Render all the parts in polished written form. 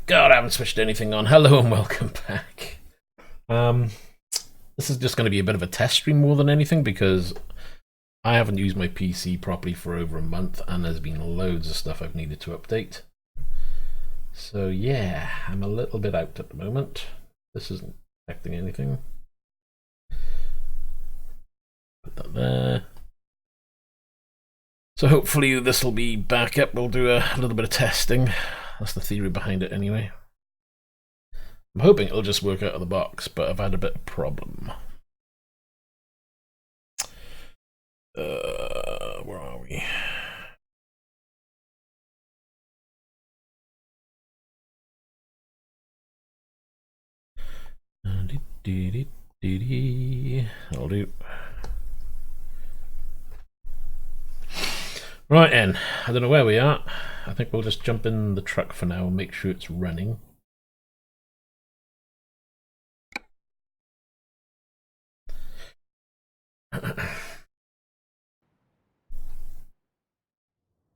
God, I haven't switched anything on. Hello and welcome back. This is just going to be a bit of a test stream more than anything because I haven't used my PC properly for over a month and there's been loads of stuff I've needed to update. So yeah, I'm a little bit out at the moment. This isn't affecting anything. Put that there. So hopefully this will be back up. We'll do a little bit of testing. That's the theory behind it anyway. I'm hoping it'll just work out of the box, but I've had a bit of a problem. Where are we? That'll do. Right then, I don't know where we are. I think we'll just jump in the truck for now and make sure it's running.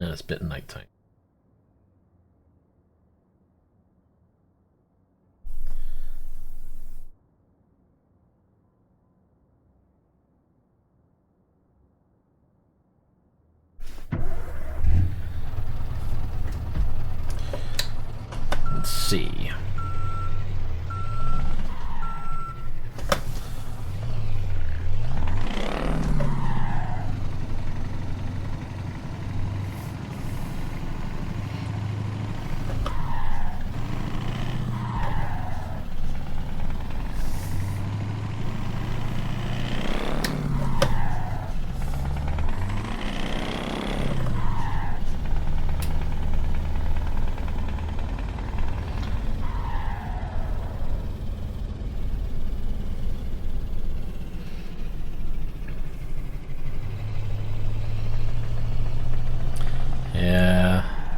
It's a bit nighttime. Let's see.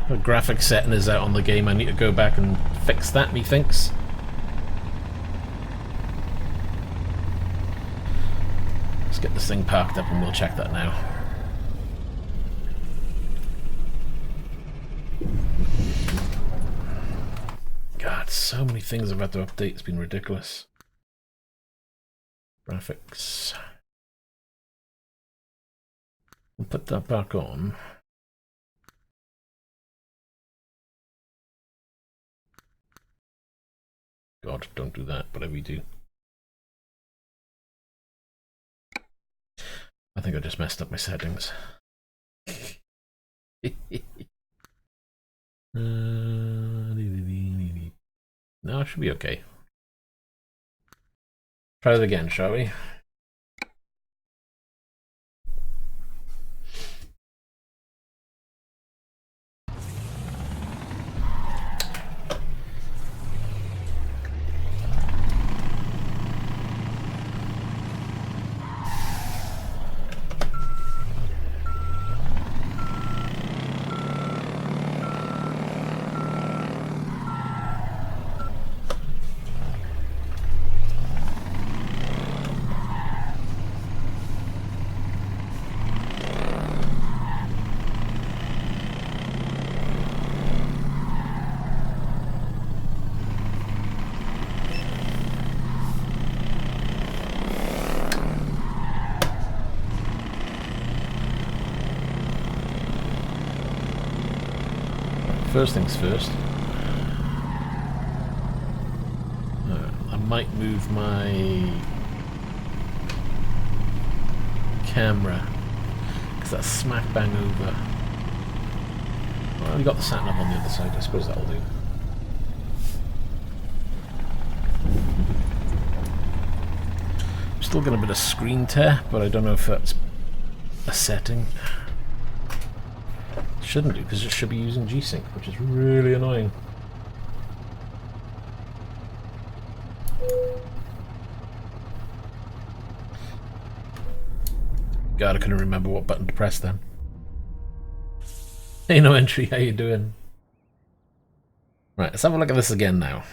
The graphic setting is out on the game. I need to go back and fix that, methinks. Let's get this thing parked up and we'll check that now. God, so many things I've had to update. It's been ridiculous. Graphics. We'll put that back on. God, don't do that, whatever you do. I think I just messed up my settings. No, it should be okay. Try it again, shall we? First things first, I might move my camera because that's smack bang over. Well, we got the sat nav on the other side, I suppose that'll do. I'm still getting a bit of screen tear, but I don't know if that's a setting. Shouldn't do, because it should be using G-Sync, which is really annoying. God, I couldn't remember what button to press then. Hey, no entry, how you doing? Right, let's have a look at this again now.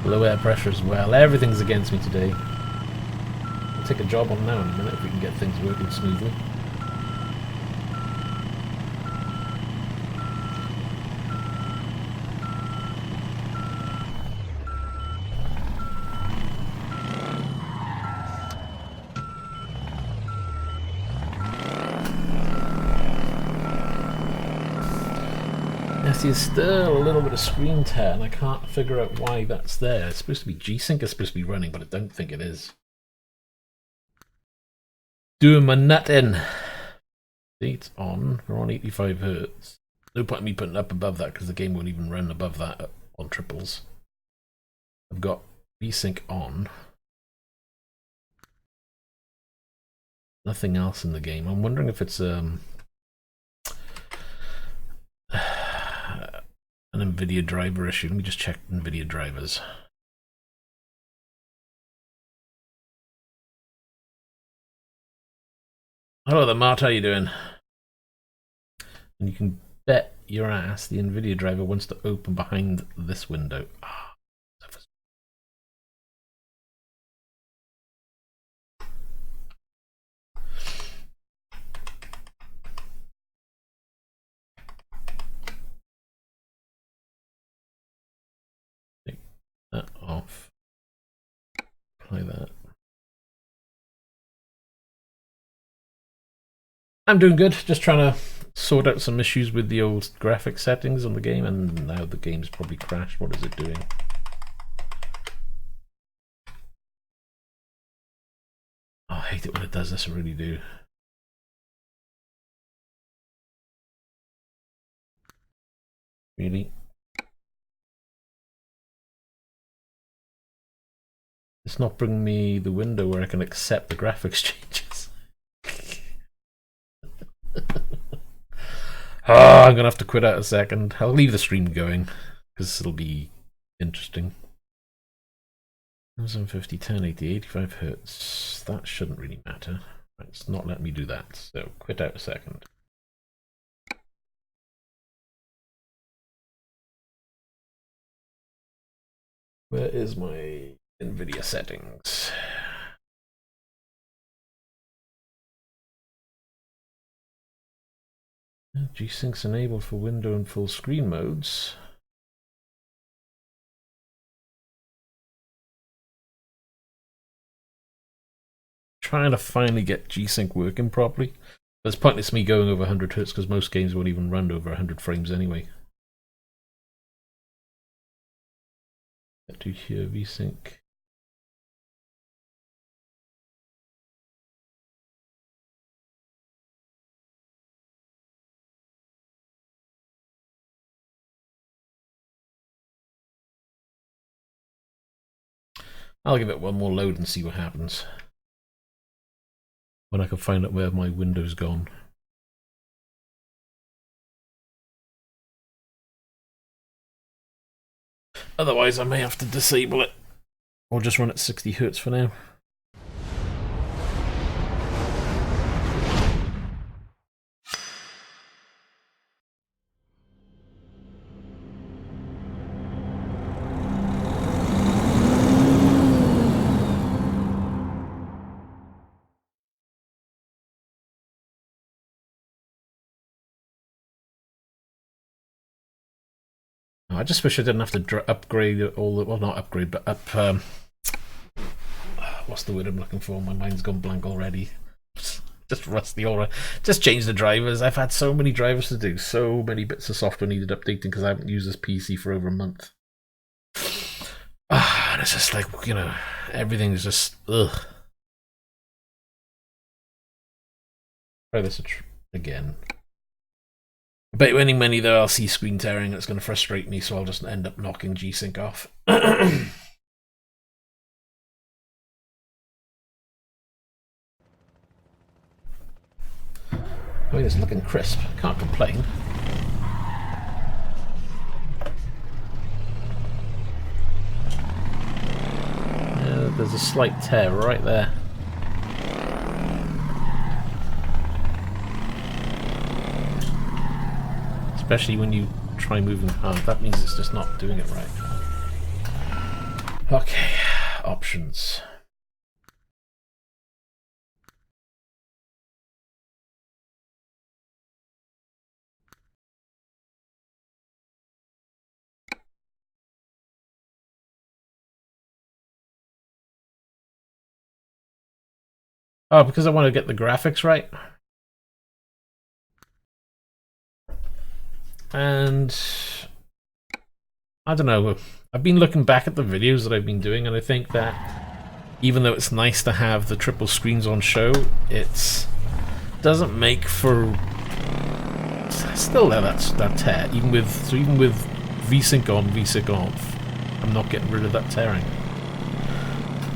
Low air pressure as well. Everything's against me today. We'll take a job on now in a minute if we can get things working smoothly. There's still a little bit of screen tear and I can't figure out why that's there. It's supposed to be G-Sync is supposed to be running, but I don't think it is. Doing my nut in. See, it's on. We're on 85 Hz. No point in me putting it up above that because the game won't even run above that on triples. I've got V-Sync on. Nothing else in the game. I'm wondering if it's an NVIDIA driver issue. Let me just check NVIDIA drivers. Hello there, Mart, how you doing? And you can bet your ass the NVIDIA driver wants to open behind this window. Take that off. Apply that. I'm doing good, just trying to sort out some issues with the old graphic settings on the game, and now the game's probably crashed. What is it doing? Oh, I hate it when it does this, I really do. Really? It's not bringing me the window where I can accept the graphics changes. Oh, I'm gonna have to quit out a second. I'll leave the stream going because it'll be interesting. 750, 1080, 85 Hz. That shouldn't really matter. It's not letting me do that, so quit out a second. Where is my NVIDIA settings? G-Sync's enabled for window and full screen modes. Trying to finally get G-Sync working properly. But it's pointless me going over 100 Hz because most games won't even run over 100 frames anyway. Get to here, V-Sync. I'll give it one more load and see what happens. When I can find out where my window's gone. Otherwise I may have to disable it. Or just run at 60 Hz for now. I just wish I didn't have to upgrade all the, well, not upgrade, but up, what's the word I'm looking for? My mind's gone blank already. Just rusty aura. Just change the drivers. I've had so many drivers to do, so many bits of software needed updating because I haven't used this PC for over a month. And it's just like, you know, everything's just, ugh. Try this again. I bet you any money though I'll see screen tearing and it's going to frustrate me, so I'll just end up knocking G-Sync off. Oh, I mean, it's looking crisp. Can't complain. Yeah, there's a slight tear right there. Especially when you try moving hard, that means it's just not doing it right. Okay, options. Oh, because I want to get the graphics right. And I don't know, I've been looking back at the videos that I've been doing, and I think that even though it's nice to have the triple screens on show, it doesn't make for still that tear. Even with VSync on, VSync off, I'm not getting rid of that tearing.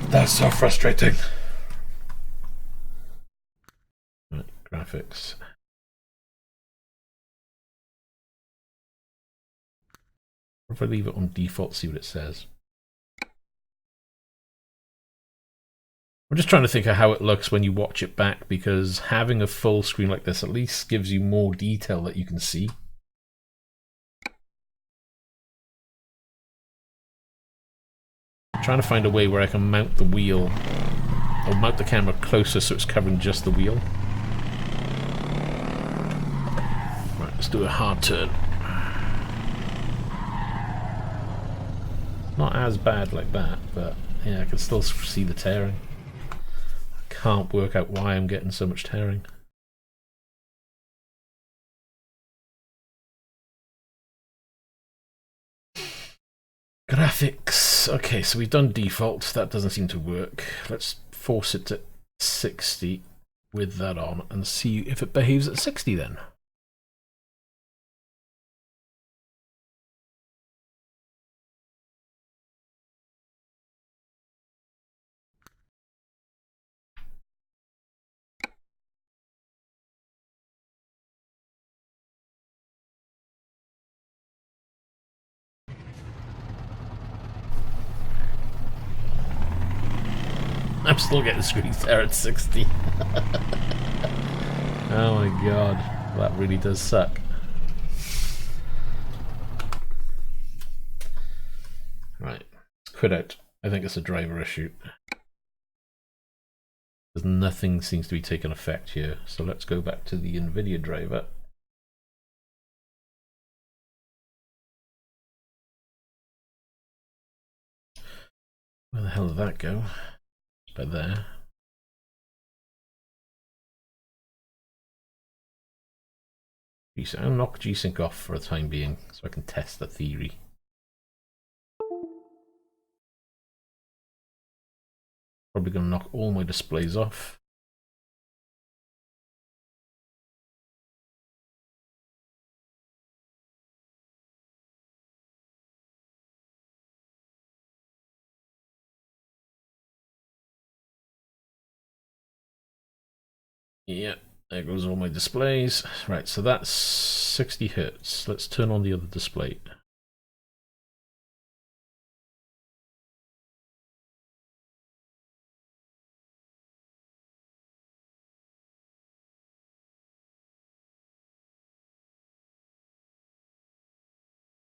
That's so frustrating. Right, graphics. Or if I leave it on default, see what it says. I'm just trying to think of how it looks when you watch it back, because having a full screen like this at least gives you more detail that you can see. I'm trying to find a way where I can mount the wheel, or mount the camera closer so it's covering just the wheel. Right, let's do a hard turn. Not as bad like that, but yeah, I can still see the tearing. I can't work out why I'm getting so much tearing. Graphics. Okay, so we've done default. That doesn't seem to work. Let's force it to 60 with that on and see if it behaves at 60 then. I'm still getting screens there at 60. Oh my god, that really does suck. Right, let's quit out. I think it's a driver issue. Because nothing seems to be taking effect here. So let's go back to the NVIDIA driver. Where the hell did that go? It's by there. I'll knock G-Sync off for the time being so I can test the theory. Probably going to knock all my displays off. Yeah, there goes all my displays. Right, so that's 60 Hertz. Let's turn on the other display.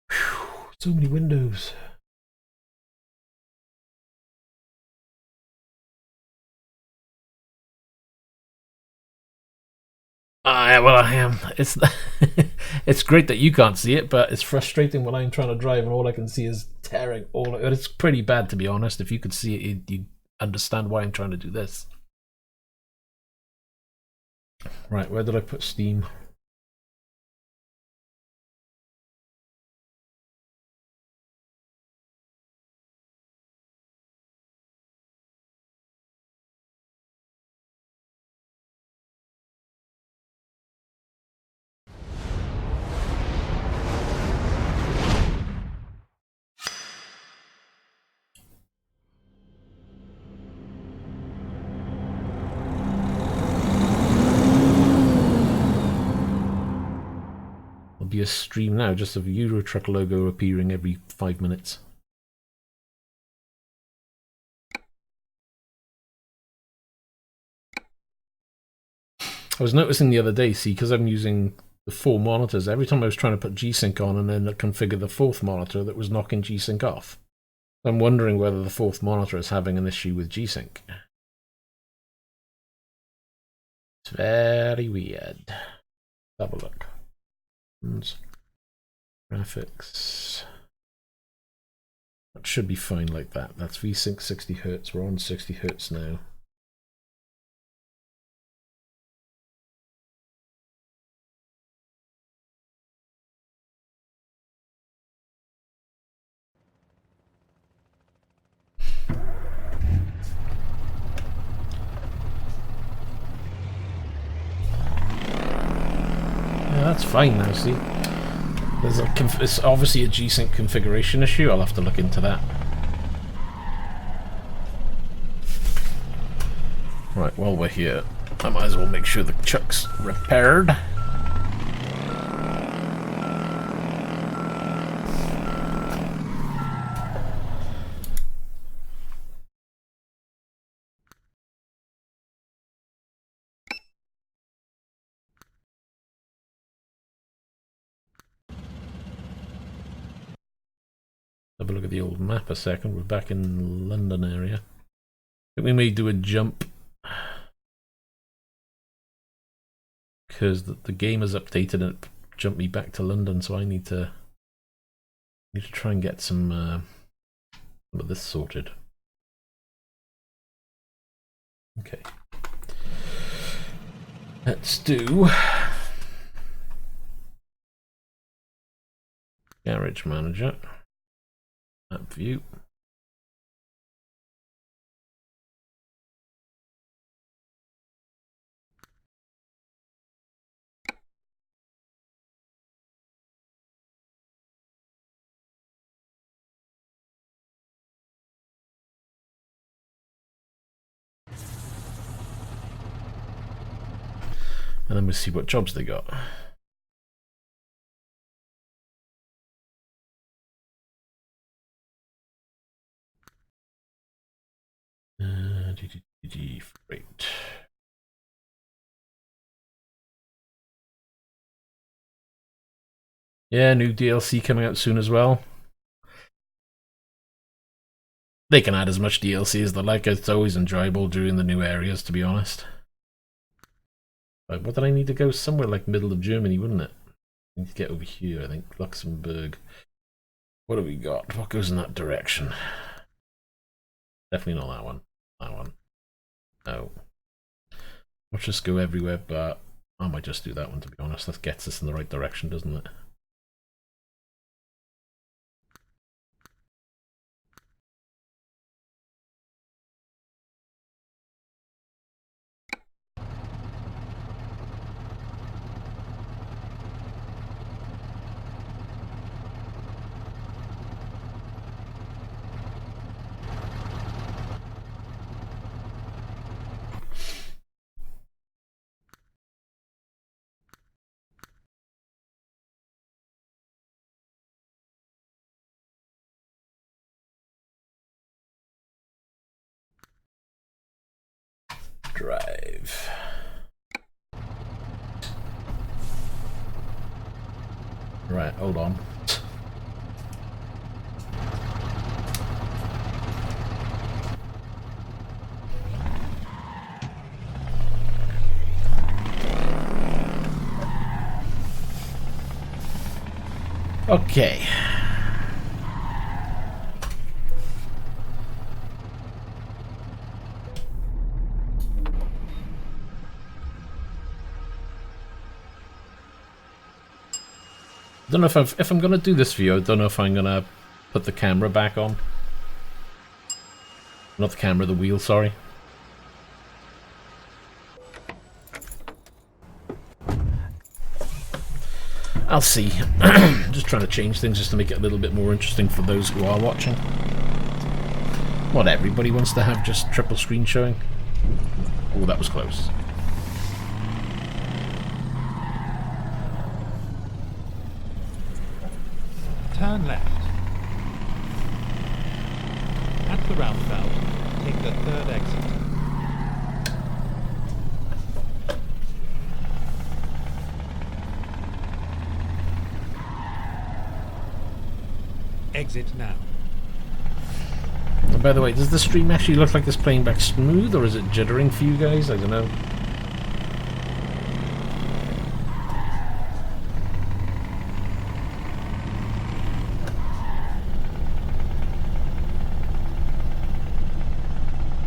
Whew, so many windows. Well, I am. It's it's great that you can't see it, but it's frustrating when I'm trying to drive and all I can see is tearing. It's pretty bad, to be honest. If you could see it, you'd understand why I'm trying to do this. Right, where did I put Steam? There'll be a stream now just of Euro Truck logo appearing every 5 minutes. I was noticing the other day, see, because I'm using the 4 monitors, every time I was trying to put G-Sync on and then configure the 4th monitor, that was knocking G-Sync off. I'm wondering whether the 4th monitor is having an issue with G-Sync. It's very weird. Let's have a look. Graphics. That should be fine like that. That's VSync 60 Hz. We're on 60 Hz now. that's fine now, see? There's it's obviously a G-Sync configuration issue. I'll have to look into that. Right, while we're here, I might as well make sure the chuck's repaired. Have a look at the old map a second. We're back in London area. I think we may do a jump because the game has updated and it jumped me back to London, so I need to try and get some of this sorted. Okay, let's do Garage Manager. Map view. And then we'll see what jobs they got. Freight. Yeah, new DLC coming out soon as well. They can add as much DLC as they like. It's always enjoyable during the new areas, to be honest. But what did I need to go? Somewhere like middle of Germany, wouldn't it? I need to get over here, I think. Luxembourg. What have we got? What goes in that direction? Definitely not that one. That one. No. Let's just go everywhere, but I might just do that one, to be honest. That gets us in the right direction, doesn't it? Drive. Right, hold on. Okay. I don't know if I'm gonna do this video. I don't know if I'm gonna put the camera back on. Not the camera, the wheel. Sorry. I'll see. Just trying to change things just to make it a little bit more interesting for those who are watching. Not everybody wants to have just triple screen showing. Oh, that was close. Turn left. At the roundabout, take the third exit. Exit now. And by the way, does the stream actually look like it's playing back smooth, or is it jittering for you guys? I don't know.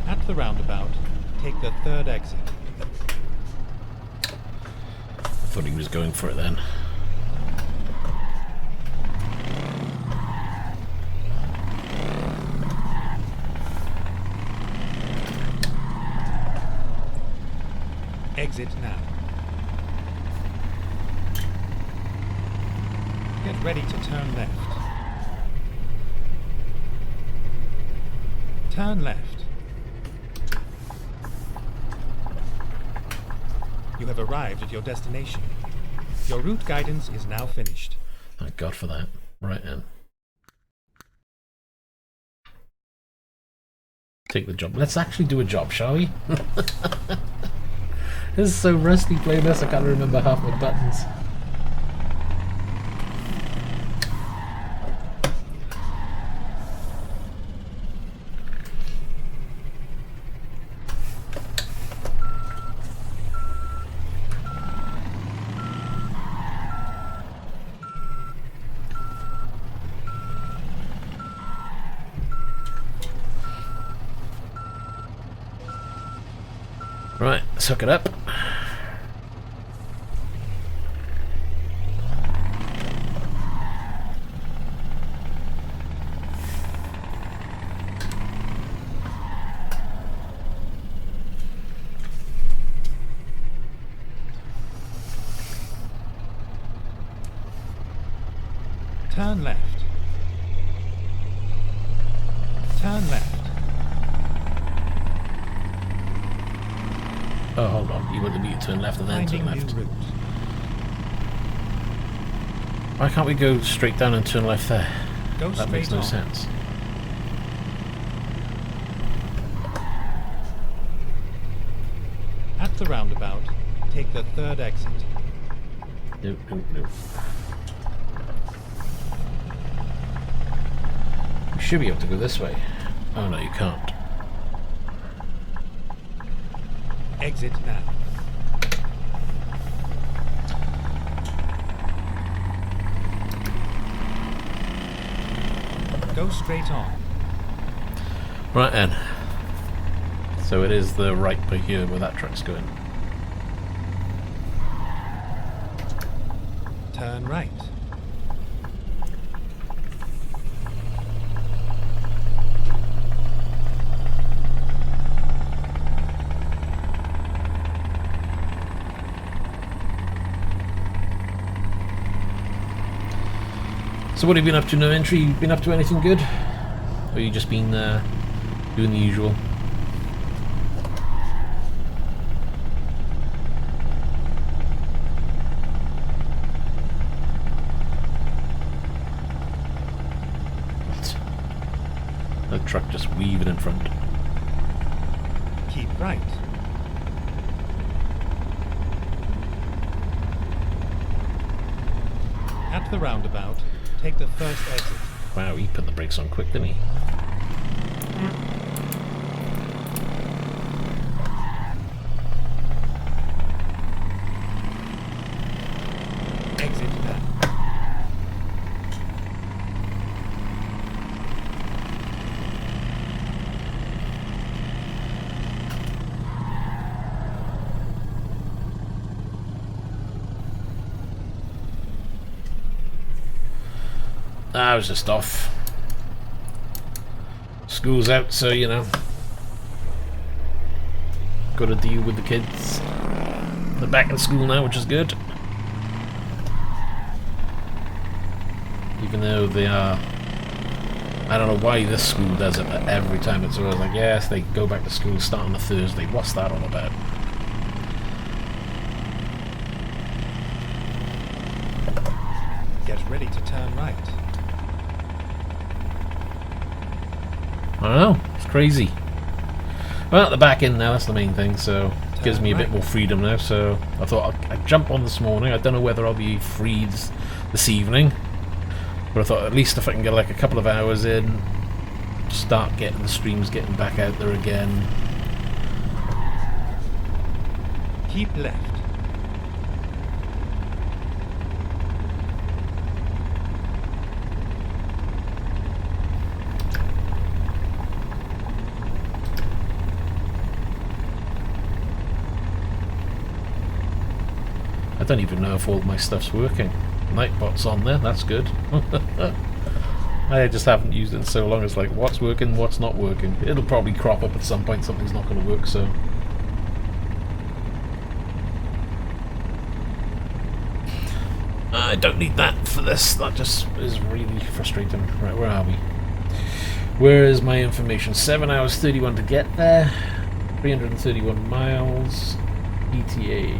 At the roundabout, take the third exit. I thought he was going for it then. Exit now. ready to turn left. Turn left. You have arrived at your destination. Your route guidance is now finished. Thank God for that. Right then. Take the job. Let's actually do a job, shall we? This is so rusty playing this, I can't remember half my buttons. Right, let's hook it up. Turn left. Turn left. Oh, hold on. You wanted me to turn left and then turn left. New route. Why can't we go straight down and turn left there? Go That makes no straight on. sense. At the roundabout, take the third exit. Nope, nope, nope. You should be able to go this way. Oh no, you can't. Exit now. Go straight on. Right then. So it is the right by here where that truck's going. Turn right. So what have you been up to, no entry? You been up to anything good? Or you just been doing the usual? What? That truck just weaving in front. Keep right. At the roundabout, take the first exit. Wow, he put the brakes on quick, didn't he? Exit now. I was just off. School's out, so you know. Got to deal with the kids. They're back in school now, which is good. Even though they are... I don't know why this school does it, but every time it's always like, yes, they go back to school, start on a Thursday. What's that all about? Get ready to turn right. I don't know, it's crazy. Well, they're back in now, that's the main thing, so it gives me a bit more freedom now, so I thought I'd jump on this morning. I don't know whether I'll be free this evening, but I thought at least if I can get like a couple of hours in, start getting the streams getting back out there again. Keep left. I don't even know if all my stuff's working. Nightbot's on there, that's good. I just haven't used it in so long, it's like what's working, what's not working. It'll probably crop up at some point, something's not going to work, so... I don't need that for this. That just is really frustrating. Right, where are we? Where is my information? 7 hours 31 to get there. 331 miles. ETA.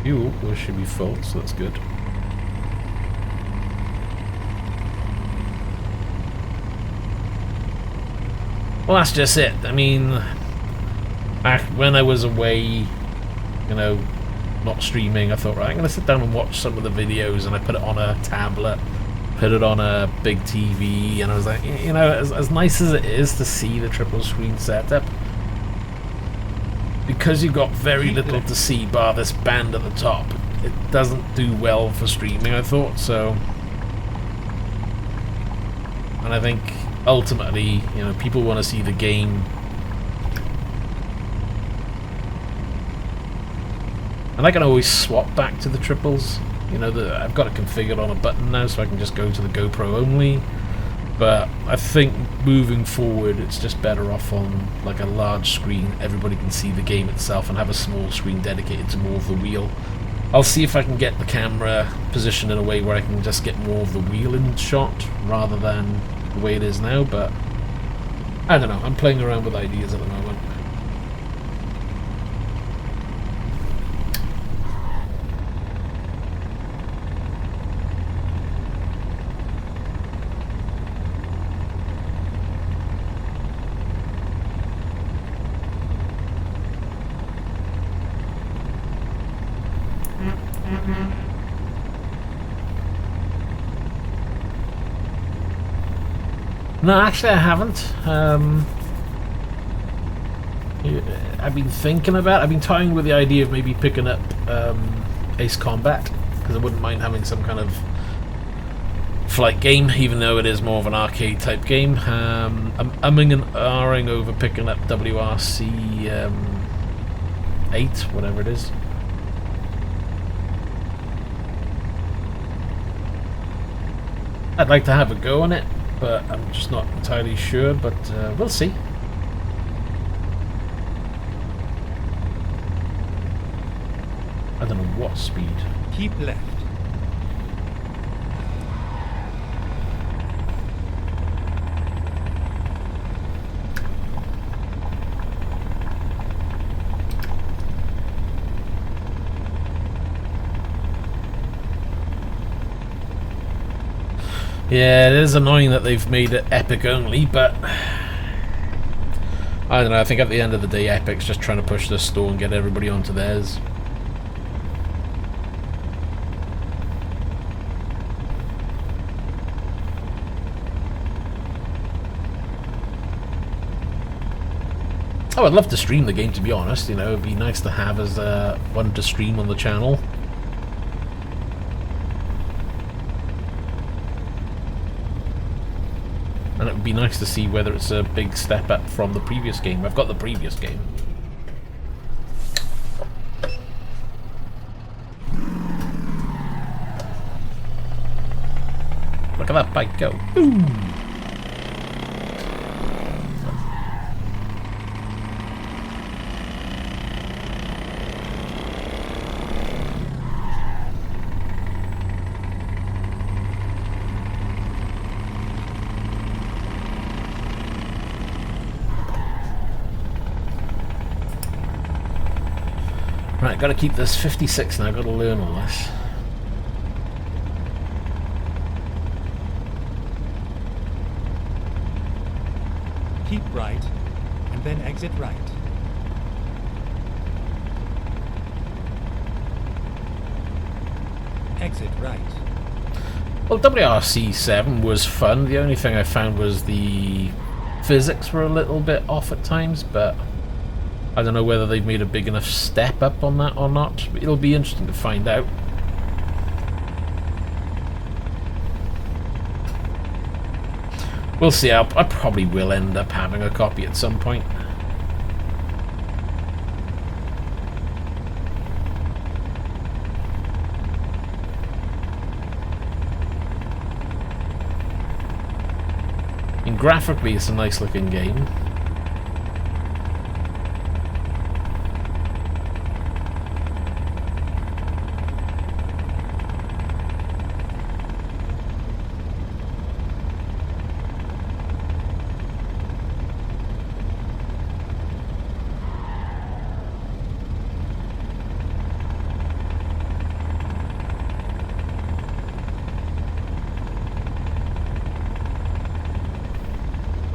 Fuel, those should be full, so that's good. Well, that's just it. I mean, back when I was away, you know, not streaming, I thought, right, I'm going to sit down and watch some of the videos, and I put it on a tablet, put it on a big TV, and I was like, you know, as nice as it is to see the triple screen setup, because you've got very little to see bar this band at the top, it doesn't do well for streaming, I thought, so. And I think ultimately, you know, people want to see the game. And I can always swap back to the triples. You know, I've got it configured on a button now, so I can just go to the GoPro only. But I think moving forward, it's just better off on like a large screen. Everybody can see the game itself, and have a small screen dedicated to more of the wheel. I'll see if I can get the camera positioned in a way where I can just get more of the wheel in shot rather than the way it is now, but I don't know. I'm playing around with ideas at the moment. No, actually I haven't. I've been thinking about, I've been toying with the idea of maybe picking up Ace Combat, because I wouldn't mind having some kind of flight game, even though it is more of an arcade type game. I'm umming and ahhing over picking up WRC 8, whatever it is. I'd like to have a go on it, but I'm just not entirely sure, but we'll see. I don't know what speed. Keep left. Yeah, it is annoying that they've made it Epic only, but I don't know, I think at the end of the day Epic's just trying to push this store and get everybody onto theirs. I would love to stream the game, to be honest. You know, it'd be nice to have as one to stream on the channel. And it would be nice to see whether it's a big step up from the previous game. I've got the previous game. Look at that bike go. Ooh. Right, gotta keep this 56 now, gotta learn all this. Keep right, and then exit right. Exit right. Well, WRC 7 was fun. The only thing I found was the physics were a little bit off at times, but I don't know whether they've made a big enough step up on that or not. But it'll be interesting to find out. We'll see. I probably will end up having a copy at some point. mean, graphically it's a nice looking game.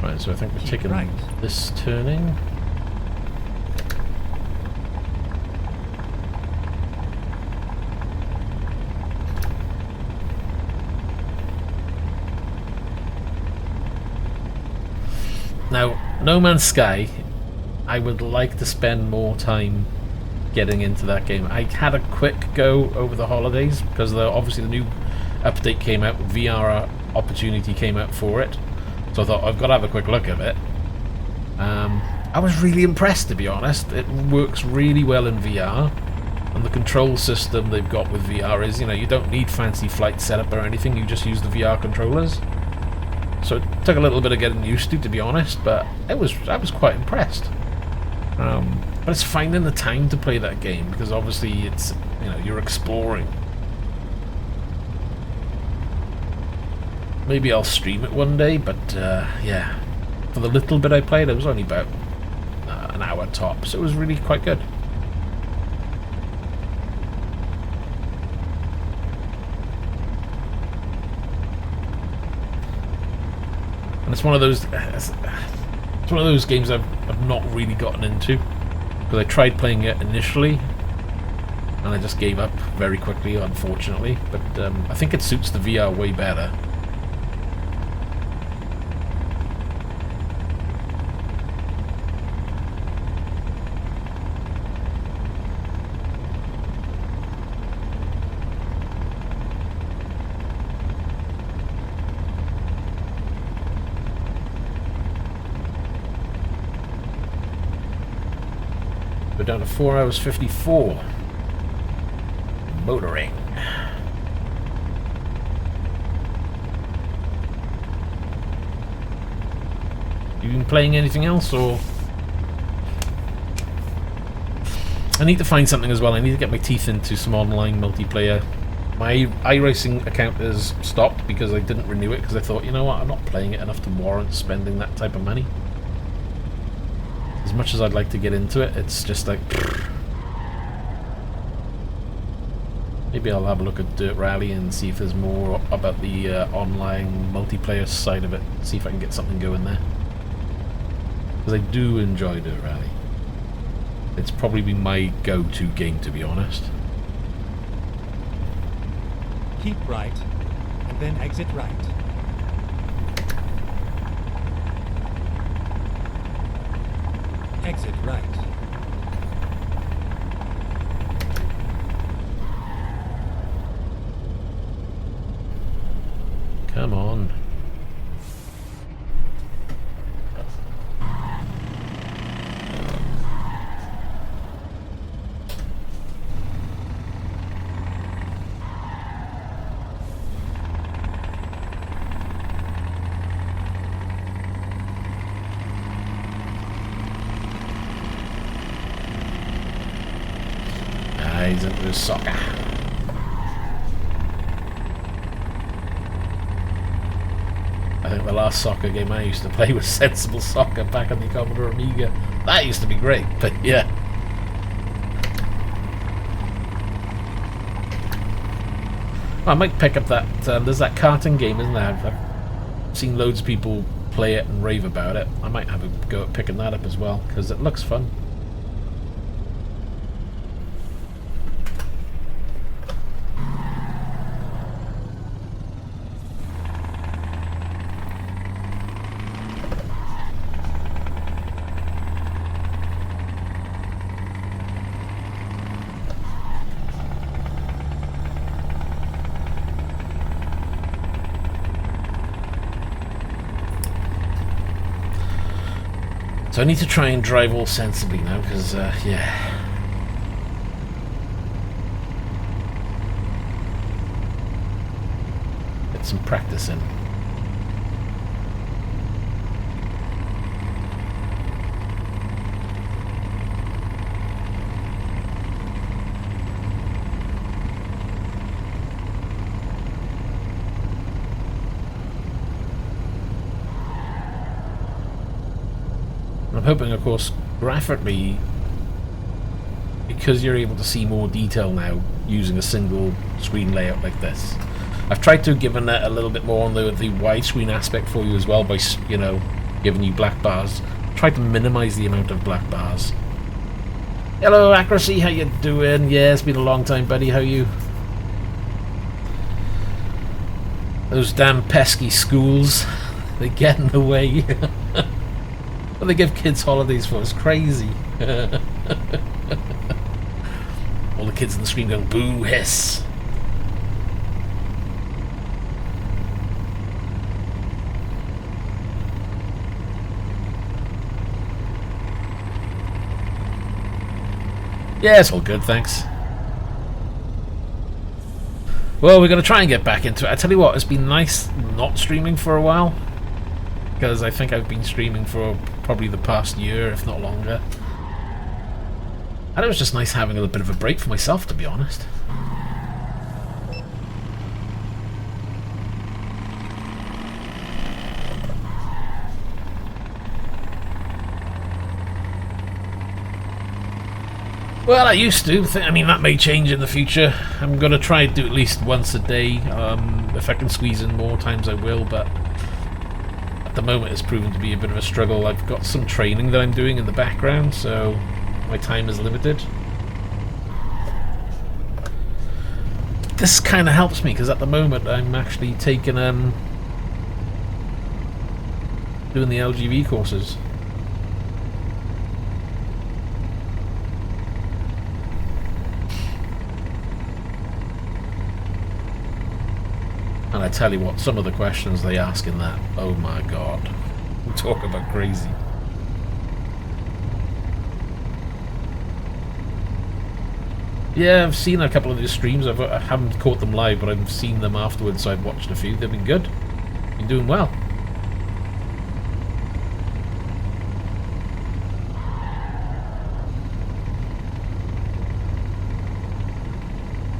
Right, so I think we're taking this turning. Now, No Man's Sky, I would like to spend more time getting into that game. I had a quick go over the holidays because obviously the new update came out, VR opportunity came out for it. So I thought, I've got to have a quick look at it. I was really impressed, to be honest. It works really well in VR. And the control system they've got with VR is, you know, you don't need fancy flight setup or anything. You just use the VR controllers. So it took a little bit of getting used to be honest. But I was quite impressed. But it's finding the time to play that game. Because obviously it's, you know, you're exploring. Maybe I'll stream it one day, but yeah, for the little bit I played, it was only about an hour top, so it was really quite good. And it's one of those games I've not really gotten into because I tried playing it initially, and I just gave up very quickly, unfortunately. But I think it suits the VR way better. We're down to 4 hours 54. Motoring. You been playing anything else, or? I need to find something as well. I need to get my teeth into some online multiplayer. My iRacing account is stopped because I didn't renew it because I thought, you know what, I'm not playing it enough to warrant spending that type of money. As much as I'd like to get into it, it's just like... Maybe I'll have a look at Dirt Rally and see if there's more about the online multiplayer side of it. See if I can get something going there. Because I do enjoy Dirt Rally. It's probably been my go-to game, to be honest. Keep right, and then exit right. Exit right. Come on. He's into soccer. I think the last soccer game I used to play was Sensible Soccer back on the Commodore Amiga. That used to be great, but yeah. I might pick up that, there's that karting game, isn't there? I've seen loads of people play it and rave about it. I might have a go at picking that up as well, because it looks fun. So I need to try and drive all sensibly now, because, yeah. Get some practice in. hoping, of course, graphically, because you're able to see more detail now using a single screen layout like this. I've tried to give it a little bit more on the widescreen aspect for you as well by, you know, giving you black bars. Tried to minimize the amount of black bars. Hello, Accuracy, how you doing? Yeah, it's been a long time, buddy. How you? Those damn pesky schools, they get in the way. What they give kids holidays for? It's crazy. All the kids on the screen going boo, hiss. Yeah, it's all good, thanks. Well, we're going to try and get back into it. I tell you what, it's been nice not streaming for a while, because I think I've been streaming for probably the past year, if not longer. And it was just nice having a little bit of a break for myself, to be honest. Well, I used to. I mean, that may change in the future. I'm going to try to do at least once a day. If I can squeeze in more times, I will, but at the moment it's proven to be a bit of a struggle. I've got some training that I'm doing in the background, so my time is limited. This kind of helps me, because at the moment I'm actually taking, doing the LGV courses. And I tell you what, some of the questions they ask in that, oh my god, we talk about crazy. Yeah, I've seen a couple of these streams. I haven't caught them live, but I've seen them afterwards, so I've watched a few. They've been good. Been doing well.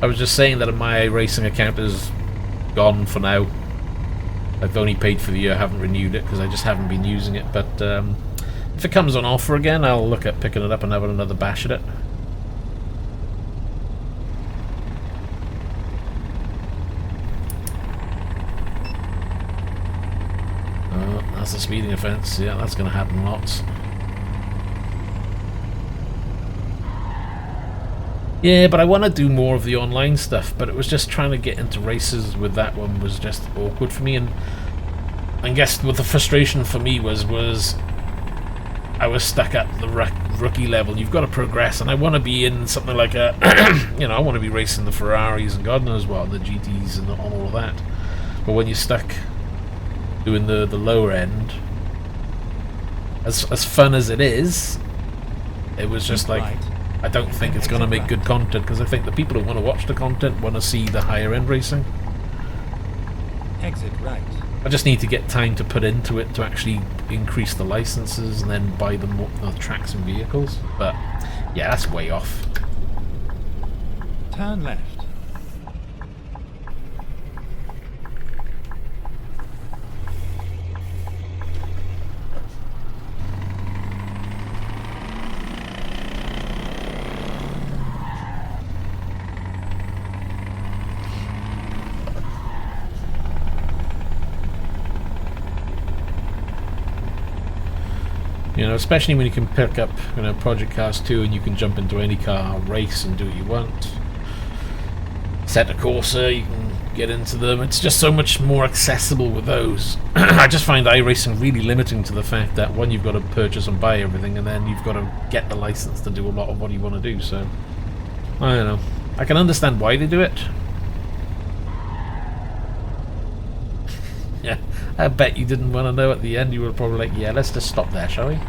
I was just saying that my racing account is gone for now. I've only paid for the year, I haven't renewed it because I just haven't been using it, but if it comes on offer again, I'll look at picking it up and having another bash at it. Oh, that's a speeding offence. Yeah, that's going to happen lots. Yeah, but I want to do more of the online stuff, but it was just trying to get into races with that one was just awkward for me, and I guess what the frustration for me was I was stuck at the rookie level. You've got to progress, and I want to be in something like a, you know, I want to be racing the Ferraris and God knows what, the GTs and all of that. But when you're stuck doing the lower end, as fun as it is, it was just like, I don't think it's going to make good content, because I think the people who want to watch the content want to see the higher end racing. Exit right. I just need to get time to put into it to actually increase the licenses and then buy the tracks and vehicles. But yeah, that's way off. Turn left. You know, especially when you can pick up, you know, Project Cars 2 and you can jump into any car, race and do what you want. Set a Corsa, you can get into them. It's just so much more accessible with those. I just find iRacing really limiting to the fact that, one, you've got to purchase and buy everything, and then you've got to get the license to do a lot of what you want to do, so I don't know. I can understand why they do it. Yeah, I bet you didn't want to know at the end. You were probably like, yeah, let's just stop there, shall we?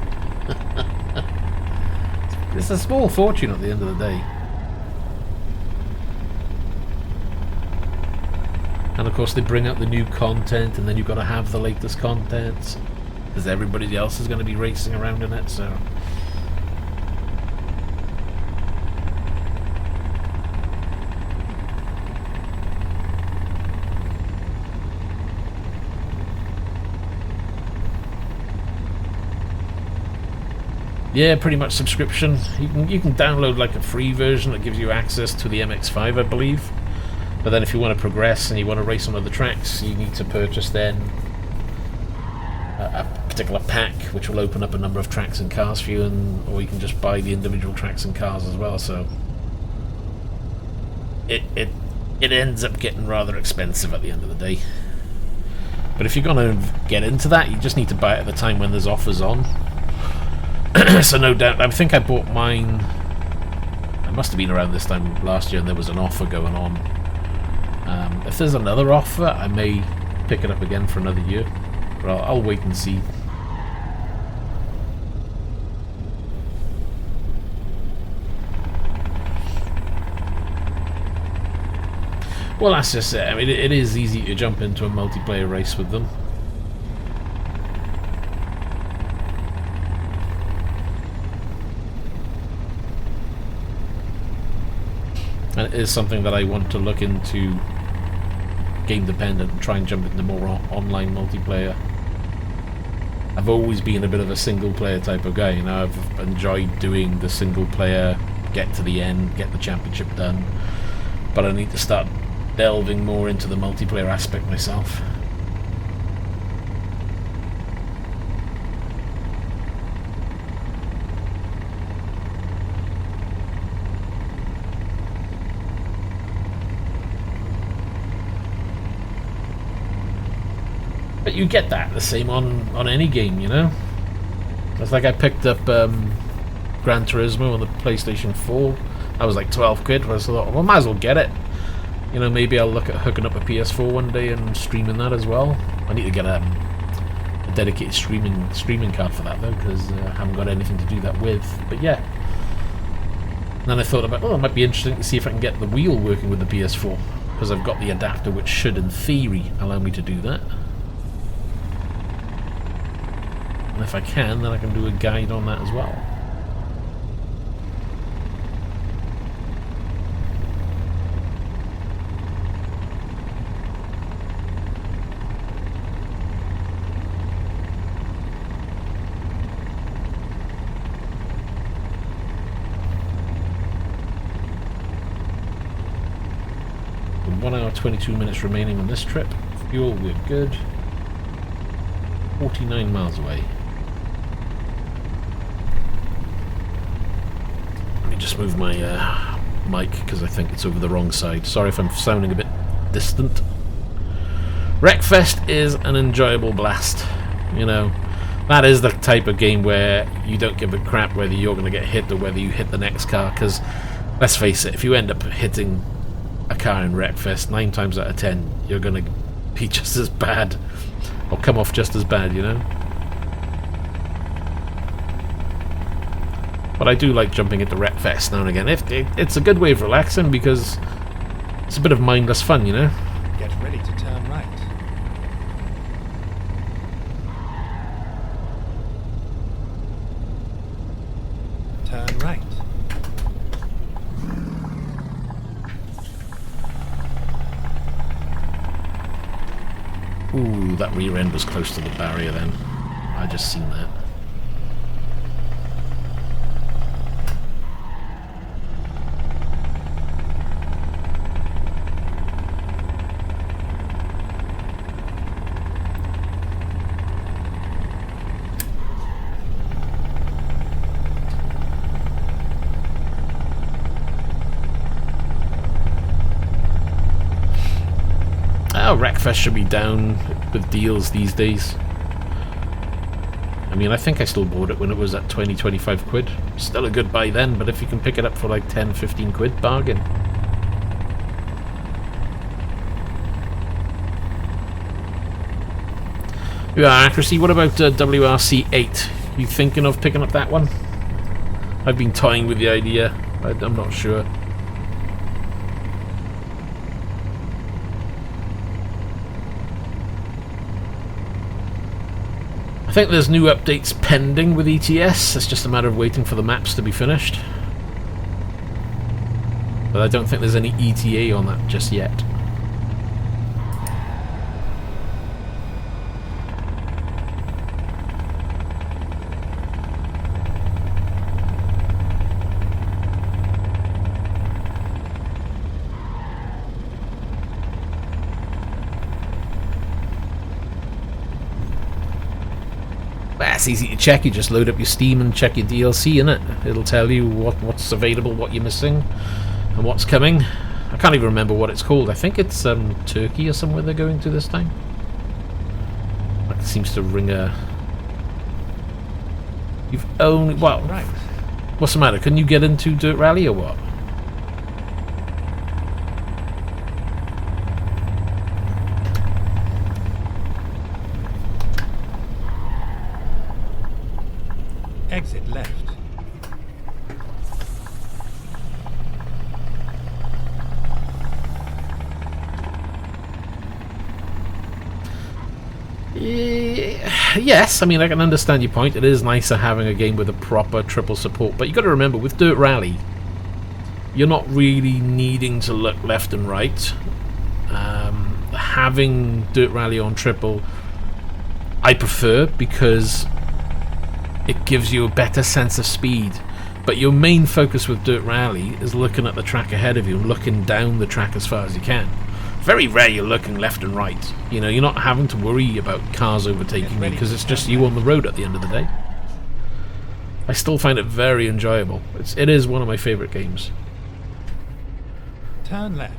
It's a small fortune at the end of the day. And of course they bring out the new content, and then you've got to have the latest content, because everybody else is going to be racing around in it, so... Yeah, pretty much subscription. You can download like a free version that gives you access to the MX-5, I believe. But then if you want to progress and you want to race on other tracks, you need to purchase then a particular pack, which will open up a number of tracks and cars for you, or you can just buy the individual tracks and cars as well. So it ends up getting rather expensive at the end of the day. But if you're going to get into that, you just need to buy it at the time when there's offers on. So no doubt, I think I bought mine, it must have been around this time last year, and there was an offer going on. If there's another offer, I may pick it up again for another year, but I'll wait and see. Well, that's just it. I mean, it is easy to jump into a multiplayer race with them. And it is something that I want to look into game dependent and try and jump into more online multiplayer. I've always been a bit of a single player type of guy, you know. I've enjoyed doing the single player, get to the end, get the championship done, but I need to start delving more into the multiplayer aspect myself. But you get that the same on any game, you know. It's like I picked up Gran Turismo on the PlayStation 4. That was like 12 quid. I thought, well, I might as well get it. You know, maybe I'll look at hooking up a PS4 one day and streaming that as well. I need to get a dedicated streaming card for that though, because I haven't got anything to do that with. But yeah. And then I thought about, it might be interesting to see if I can get the wheel working with the PS4, because I've got the adapter which should, in theory, allow me to do that. And if I can, then I can do a guide on that as well. With 1 hour 22 minutes remaining on this trip. Fuel, we're good. 49 miles away. Just move my mic because I think it's over the wrong side. Sorry if I'm sounding a bit distant. Wreckfest is an enjoyable blast. You know, that is the type of game where you don't give a crap whether you're going to get hit or whether you hit the next car, because let's face it, if you end up hitting a car in Wreckfest, 9 times out of 10 you're going to be just as bad, or come off just as bad, you know. But I do like jumping into Wreckfest now and again. It's a good way of relaxing because it's a bit of mindless fun, you know? Get ready to turn right. Turn right. Ooh, that rear end was close to the barrier then. I just seen that. Wreckfest should be down with deals these days. I mean, I think I still bought it when it was at 20-25 quid. Still a good buy then, but if you can pick it up for like 10-15 quid, bargain. Yeah, accuracy. What about WRC8? You thinking of picking up that one? I've been toying with the idea. I'm not sure. I think there's new updates pending with ETS. It's just a matter of waiting for the maps to be finished. But I don't think there's any ETA on that just yet. That's easy to check. You just load up your Steam and check your DLC, innit? It'll tell you what's available, what you're missing, and what's coming. I can't even remember what it's called. I think it's Turkey or somewhere they're going to this time. That seems to ring a... You've only... Well, Right. what's the matter? Can you get into Dirt Rally or what? Exit left. Yes, I mean, I can understand your point. It is nicer having a game with a proper triple support, but you got to remember, with Dirt Rally, you're not really needing to look left and right. Having Dirt Rally on triple, I prefer, because it gives you a better sense of speed. But your main focus with Dirt Rally is looking at the track ahead of you and looking down the track as far as you can. Very rare you're looking left and right. You know, you're not having to worry about cars overtaking you because it's just you on the road at the end of the day. I still find it very enjoyable. It is one of my favourite games. Turn left.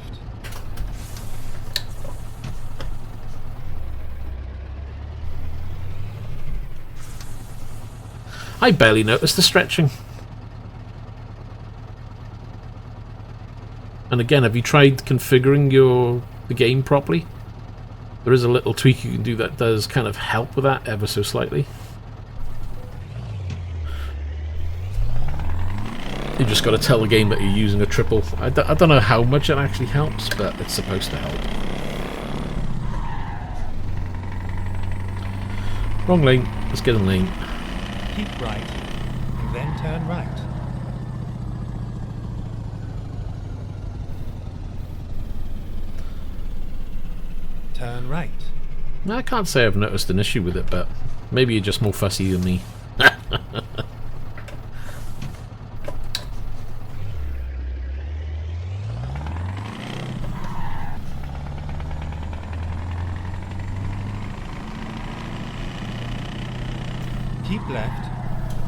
I barely noticed the stretching. And again, have you tried configuring the game properly? There is a little tweak you can do that does kind of help with that ever so slightly. You just got to tell the game that you're using a triple. I don't know how much it actually helps, but it's supposed to help. Wrong lane. Let's get in lane. Keep right, and then turn right. Turn right. I can't say I've noticed an issue with it, but maybe you're just more fussy than me. Keep left,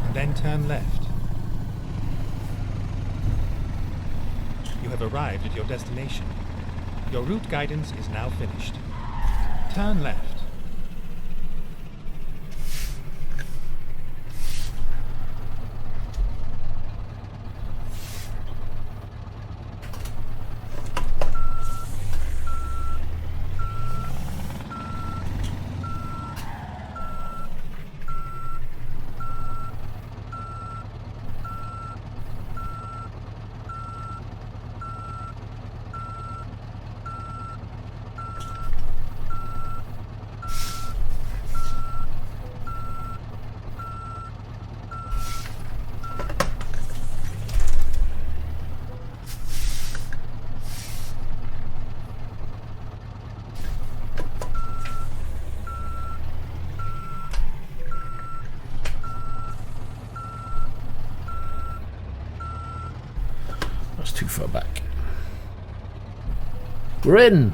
and then turn left. You have arrived at your destination. Your route guidance is now finished. Turn left. That's too far back. We're in!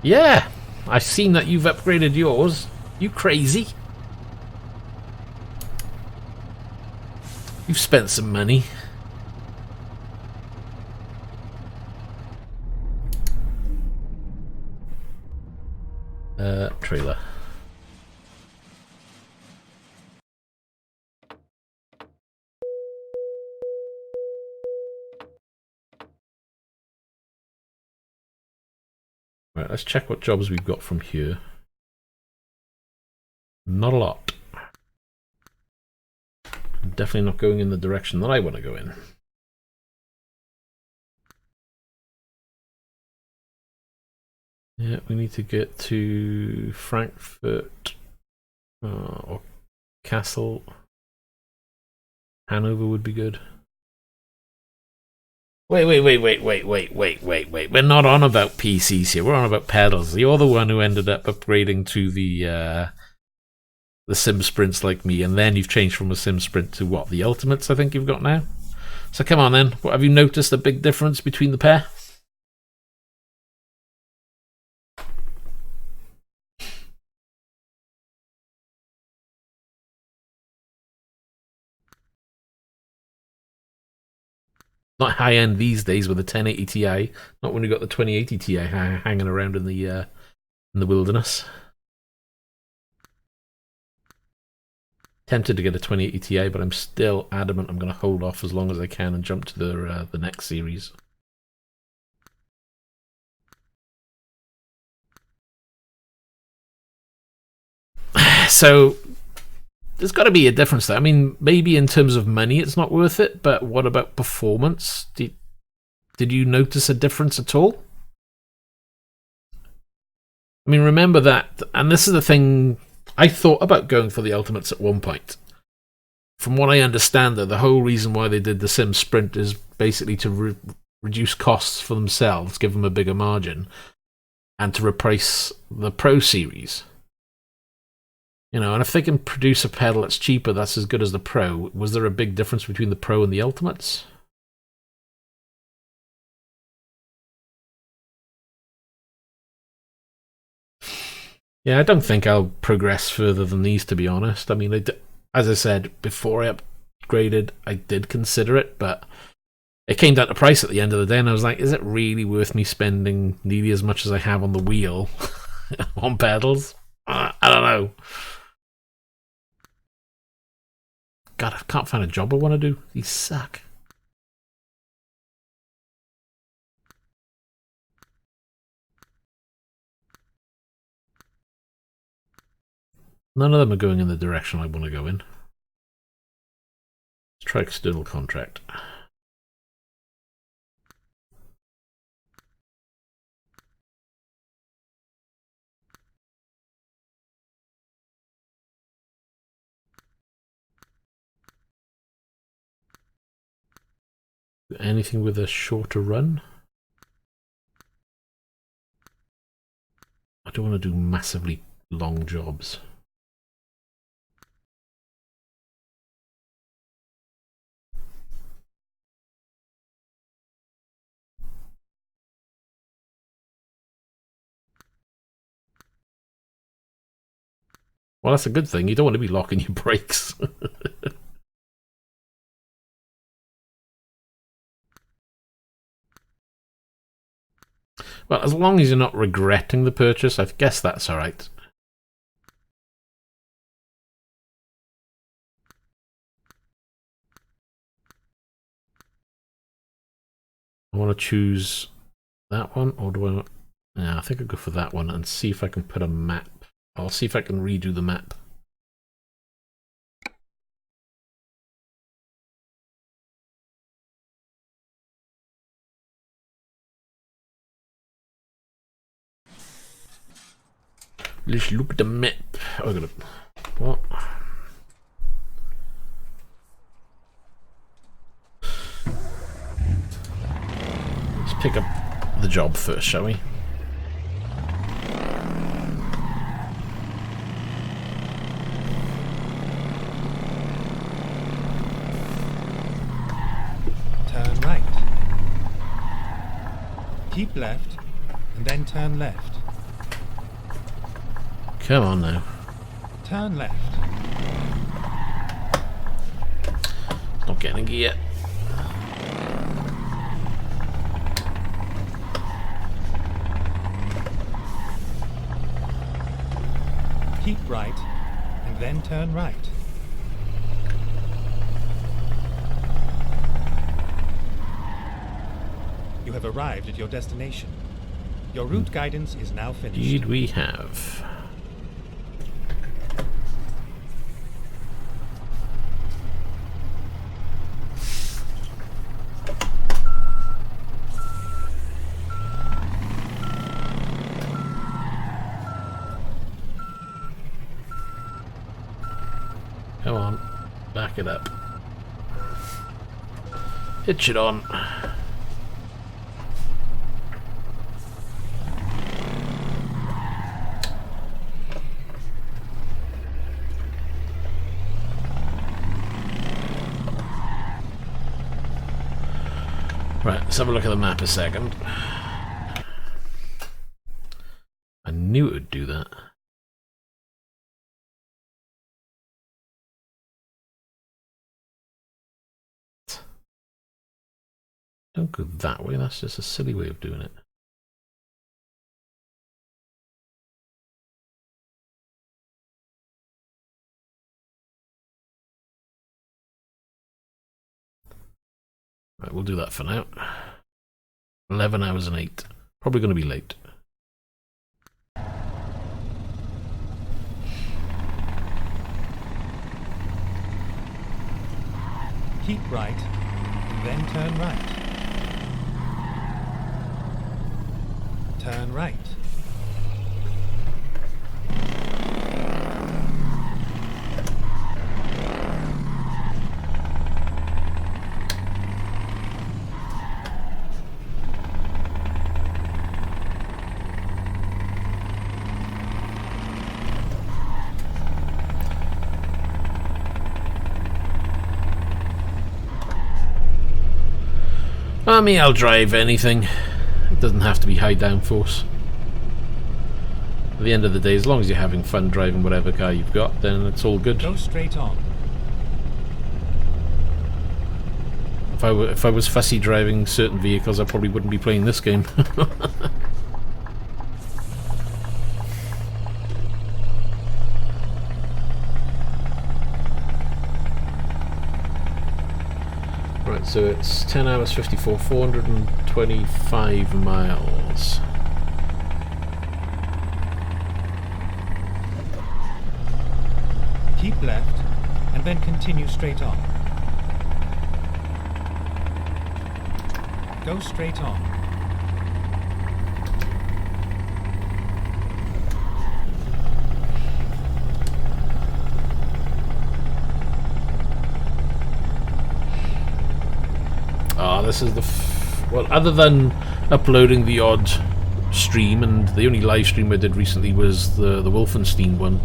Yeah! I've seen that you've upgraded yours. You crazy? You've spent some money. Trailer. Right, let's check what jobs we've got from here. Not a lot. I'm definitely not going in the direction that I want to go in. Yeah, we need to get to Frankfurt or Kassel. Hanover would be good. Wait. We're not on about PCs here. We're on about pedals. You're the one who ended up upgrading to the Sim Sprints like me, and then you've changed from a Sim Sprint to what? The Ultimates, I think you've got now? So come on then. What, have you noticed a big difference between the pair? Not high end these days with the 1080 Ti. Not when you got the 2080 Ti hanging around in the wilderness. Tempted to get a 2080 Ti, but I'm still adamant I'm going to hold off as long as I can and jump to the next series. So there's got to be a difference there. I mean, maybe in terms of money it's not worth it, but what about performance? Did you notice a difference at all? I mean, remember that, and this is the thing, I thought about going for the Ultimates at one point. From what I understand, though, the whole reason why they did the Sim Sprint is basically to reduce costs for themselves, give them a bigger margin, and to replace the Pro Series. You know, and if they can produce a pedal that's cheaper, that's as good as the Pro, was there a big difference between the Pro and the Ultimates? Yeah, I don't think I'll progress further than these, to be honest. I mean, as I said, before I upgraded, I did consider it, but it came down to price at the end of the day, and I was like, is it really worth me spending nearly as much as I have on the wheel on pedals? I don't know. God, I can't find a job I want to do. These suck. None of them are going in the direction I want to go in. Let's try external contract. Anything with a shorter run? I don't want to do massively long jobs. Well, that's a good thing. You don't want to be locking your brakes. Well, as long as you're not regretting the purchase, I guess that's alright. I want to choose that one, or do I want... Yeah, I think I'll go for that one and see if I can put a map. I'll see if I can redo the map. Let's look at the map. Oh, I gotta... What? Let's pick up the job first, shall we? Turn right. Keep left, and then turn left. Come on now. Turn left. Not getting a gear. Keep right, and then turn right. You have arrived at your destination. Your route guidance is now finished. Indeed we have. Come on, back it up. Hitch it on. Right, let's have a look at the map a second. I knew it would do that. Don't go that way, that's just a silly way of doing it. Right, we'll do that for now. 11 hours and 8. Probably going to be late. Keep right, then turn right. Turn right. I mean, I'll drive anything. It doesn't have to be high downforce. At the end of the day, as long as you're having fun driving whatever car you've got, then it's all good. Go straight on. If I was fussy driving certain vehicles, I probably wouldn't be playing this game. Right, so it's 10 hours 54, 425 miles. Keep left, and then continue straight on. Go straight on. This is the well, other than uploading the odd stream, and the only live stream I did recently was the Wolfenstein one.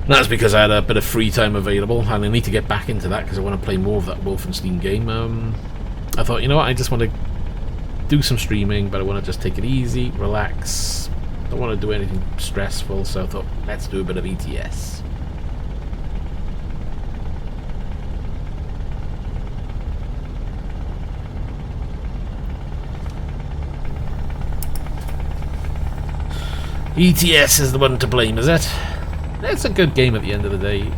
And that's because I had a bit of free time available, and I need to get back into that because I want to play more of that Wolfenstein game. I thought, you know what, I just want to do some streaming, but I want to just take it easy, relax. Don't want to do anything stressful, so I thought, let's do a bit of ETS. ETS is the one to blame, is it? It's a good game at the end of the day.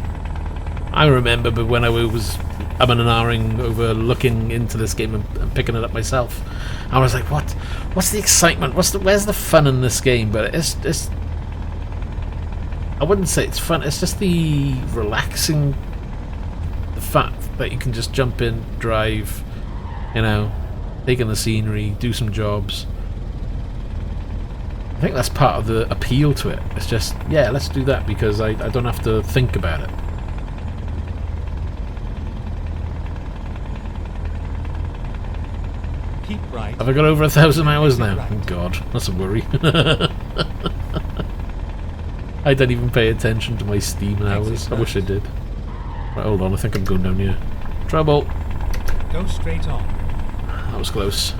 I remember, but when I was umming and ahhing over looking into this game and picking it up myself, I was like, what's the excitement? Where's the fun in this game? But it's I wouldn't say it's fun, it's just the relaxing, the fact that you can just jump in, drive, you know, take in the scenery, do some jobs. I think that's part of the appeal to it. It's just, yeah, let's do that because I don't have to think about it. Keep right. Have I got over 1,000 hours now? Right. Oh God, that's a worry. I don't even pay attention to my Steam hours. I wish I did. Right, hold on, I think I'm going down here. Trouble. Go straight on. That was close.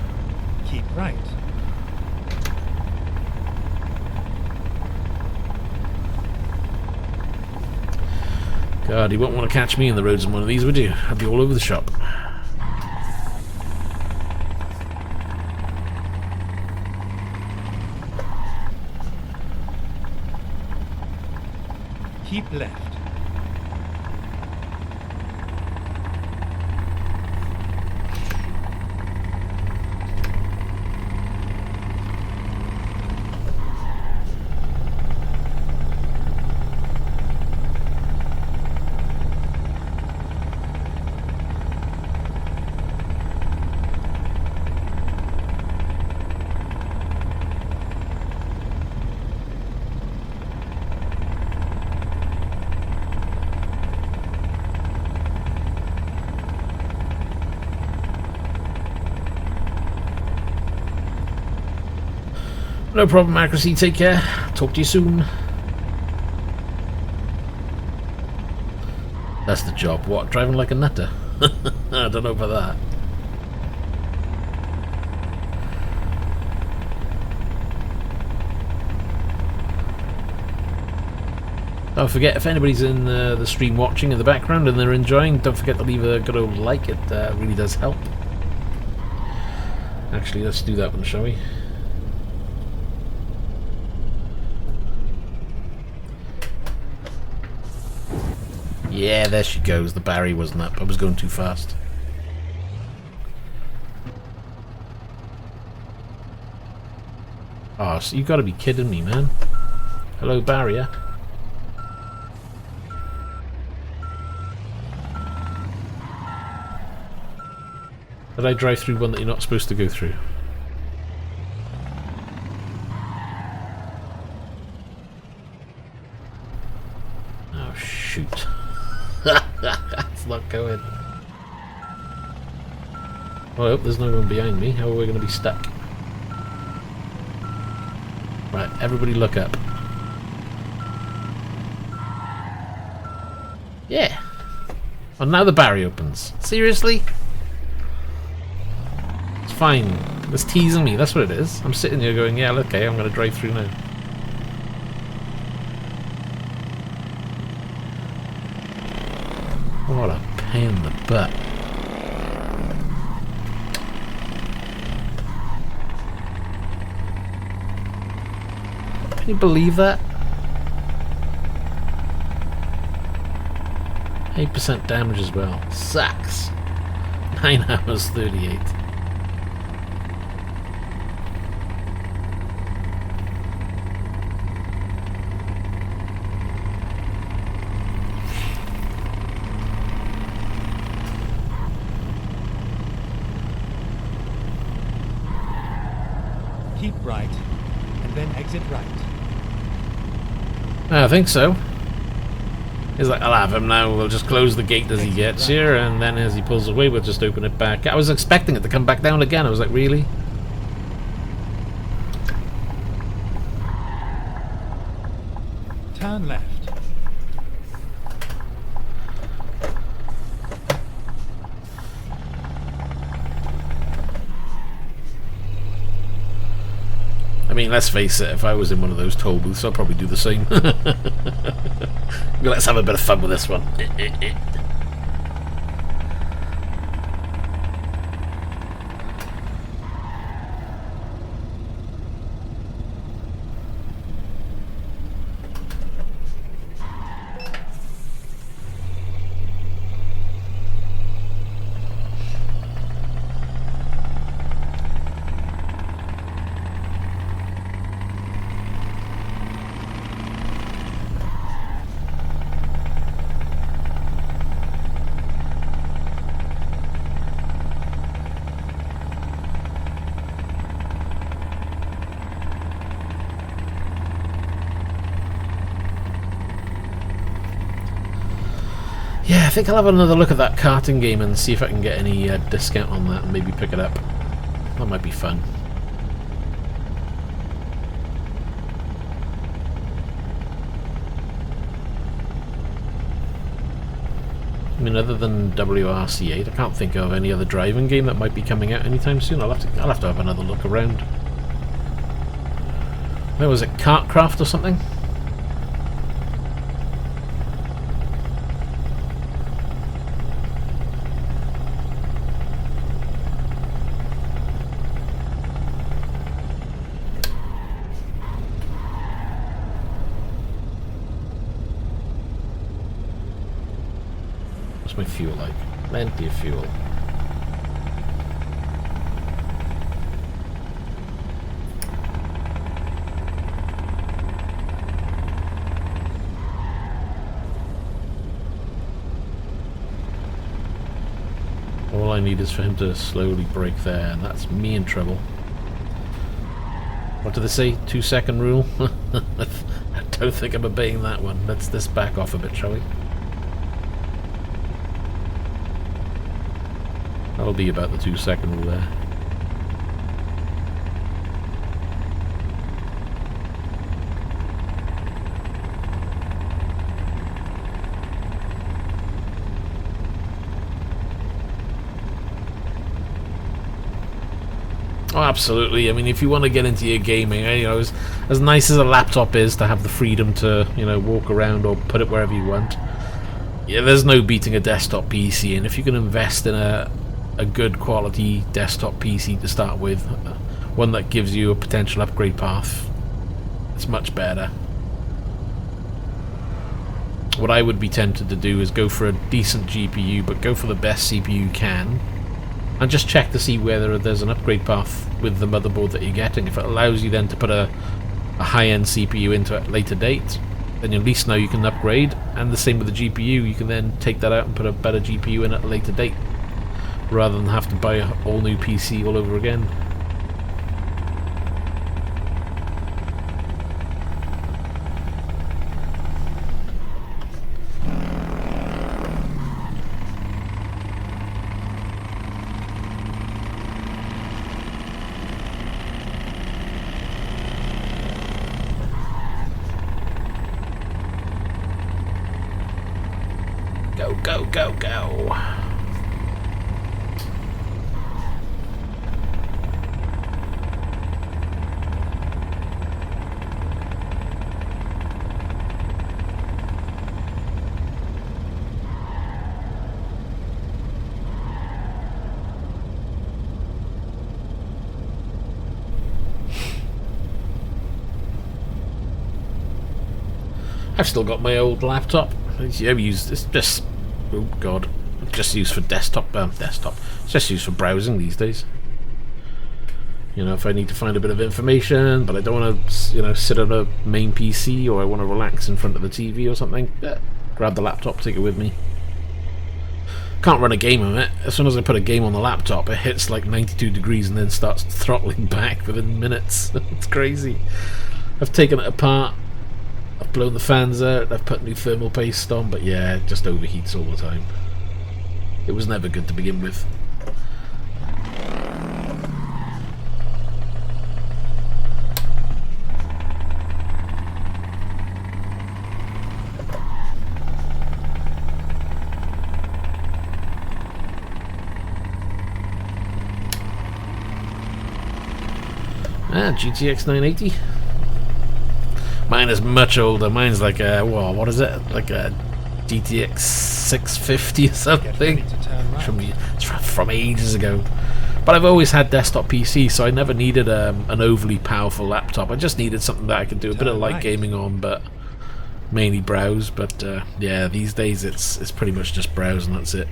Keep right. God, you won't want to catch me in the roads in one of these, would you? I'd be all over the shop. Keep left. No problem, Accuracy. Take care. Talk to you soon. That's the job. What? Driving like a nutter? I don't know about that. Don't forget, if anybody's in the stream watching in the background and they're enjoying, don't forget to leave a good old like. It really does help. Actually, let's do that one, shall we? Yeah, there she goes. The barrier wasn't up. I was going too fast. Oh, so you gotta be kidding me, man. Hello, barrier. Did I drive through one that you're not supposed to go through? Oh, shoot. It's not going. Well, I hope there's no one behind me. How are we going to be stuck? Right, everybody look up. Yeah. Oh, now the barrier opens. Seriously? It's fine. It's teasing me. That's what it is. I'm sitting here going, yeah, okay, I'm going to drive through now. What a pain in the butt. Can you believe that? 8% damage as well. Sucks. 9 hours 38. Keep right, and then exit right. I think so. He's like, I'll have him now. We'll just close the gate as he gets here, and then as he pulls away, we'll just open it back. I was expecting it to come back down again. I was like, really? Turn left. I mean, let's face it, if I was in one of those toll booths, I'd probably do the same. Let's have a bit of fun with this one. Yeah, I think I'll have another look at that karting game and see if I can get any discount on that and maybe pick it up. That might be fun. I mean, other than WRC8, I can't think of any other driving game that might be coming out anytime soon. I'll have to have another look around. Where was it? Kartcraft or something? What's my fuel like? Plenty of fuel. All I need is for him to slowly brake there, and that's me in trouble. What do they say? 2-second rule? I don't think I'm obeying that one. Let's just back off a bit, shall we? That'll be about the 2-second rule there. Oh, absolutely. I mean, if you want to get into your gaming, you know, as nice as a laptop is to have the freedom to, you know, walk around or put it wherever you want, yeah, there's no beating a desktop PC. And if you can invest in a a good quality desktop PC to start with, one that gives you a potential upgrade path, it's much better. What I would be tempted to do is go for a decent GPU, but go for the best CPU you can, and just check to see whether there's an upgrade path with the motherboard that you're getting. If it allows you then to put a high-end CPU into it at a later date, then at least now you can upgrade, and the same with the GPU, you can then take that out and put a better GPU in at a later date, rather than have to buy an all-new PC all over again. Go, go, go, go. I've still got my old laptop. It's just, oh god, it's just used for desktop. It's just used for browsing these days. You know, if I need to find a bit of information, but I don't want to, you know, sit on a main PC, or I want to relax in front of the TV or something, grab the laptop, take it with me. Can't run a game on it. As soon as I put a game on the laptop, it hits like 92 degrees and then starts throttling back within minutes. It's crazy. I've taken it apart. I've blown the fans out, I've put new thermal paste on, but yeah, it just overheats all the time. It was never good to begin with. GTX 980. Mine is much older. Mine's like a, well, what is it? Like a GTX 650 or something. It's from ages ago. But I've always had desktop PC, so I never needed an overly powerful laptop. I just needed something that I could do a bit of light gaming on, but mainly browse. But yeah, these days it's pretty much just browse and that's it.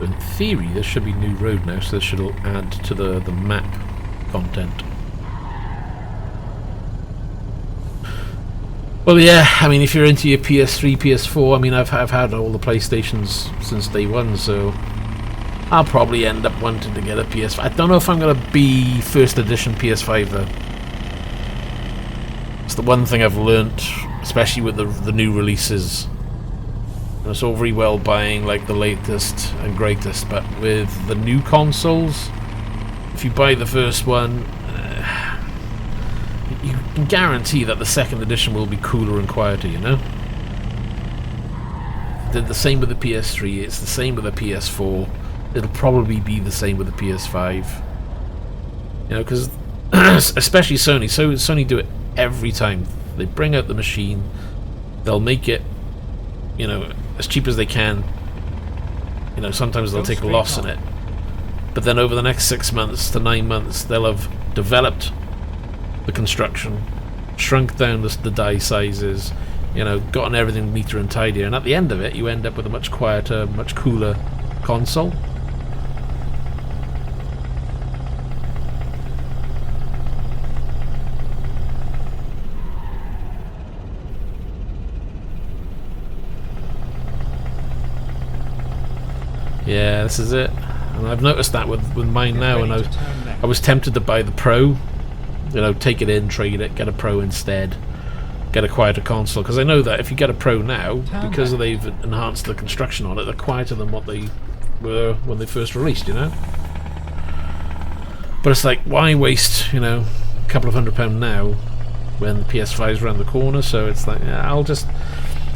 In theory, there should be new road now, so this should add to the map content. Well, yeah, I mean, if you're into your PS3, PS4, I mean, I've had all the PlayStations since day one, so I'll probably end up wanting to get a PS5. I don't know if I'm going to be first edition PS5 though. It's the one thing I've learnt, especially with the new releases. And it's all very well buying like the latest and greatest, but with the new consoles, if you buy the first one, you can guarantee that the second edition will be cooler and quieter, you know? The same with the PS3, it's the same with the PS4, it'll probably be the same with the PS5. You know, because especially Sony, so Sony do it every time. They bring out the machine, they'll make it, you know, as cheap as they can. You know, sometimes they'll take a loss in it, but then over the next 6 months to 9 months they'll have developed the construction, shrunk down the die sizes, you know, gotten everything neater and tidier, and at the end of it you end up with a much quieter, much cooler console. Yeah, this is it. And I've noticed that with mine now, and I was tempted to buy the Pro, you know, take it in, trade it, get a Pro instead, get a quieter console, because I know that if you get a Pro now, because they've enhanced the construction on it, they're quieter than what they were when they first released, you know. But it's like, why waste, you know, a couple of £100 now when the PS5 is around the corner? So it's like, yeah, I'll just.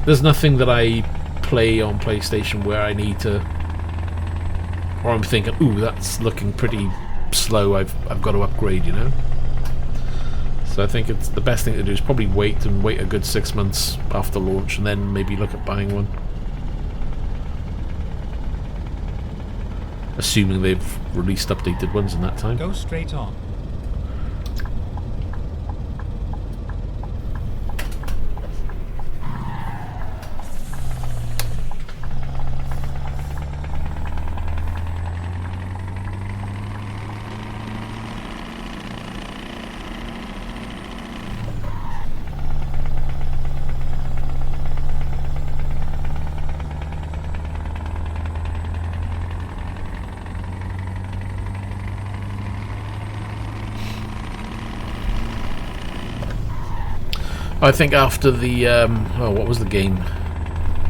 There's nothing that I play on PlayStation where I need to, or I'm thinking, ooh, that's looking pretty slow. I've got to upgrade, you know. So I think it's the best thing to do is probably wait a good 6 months after launch, and then maybe look at buying one. Assuming they've released updated ones in that time. Go straight on. I think after the oh, what was the game?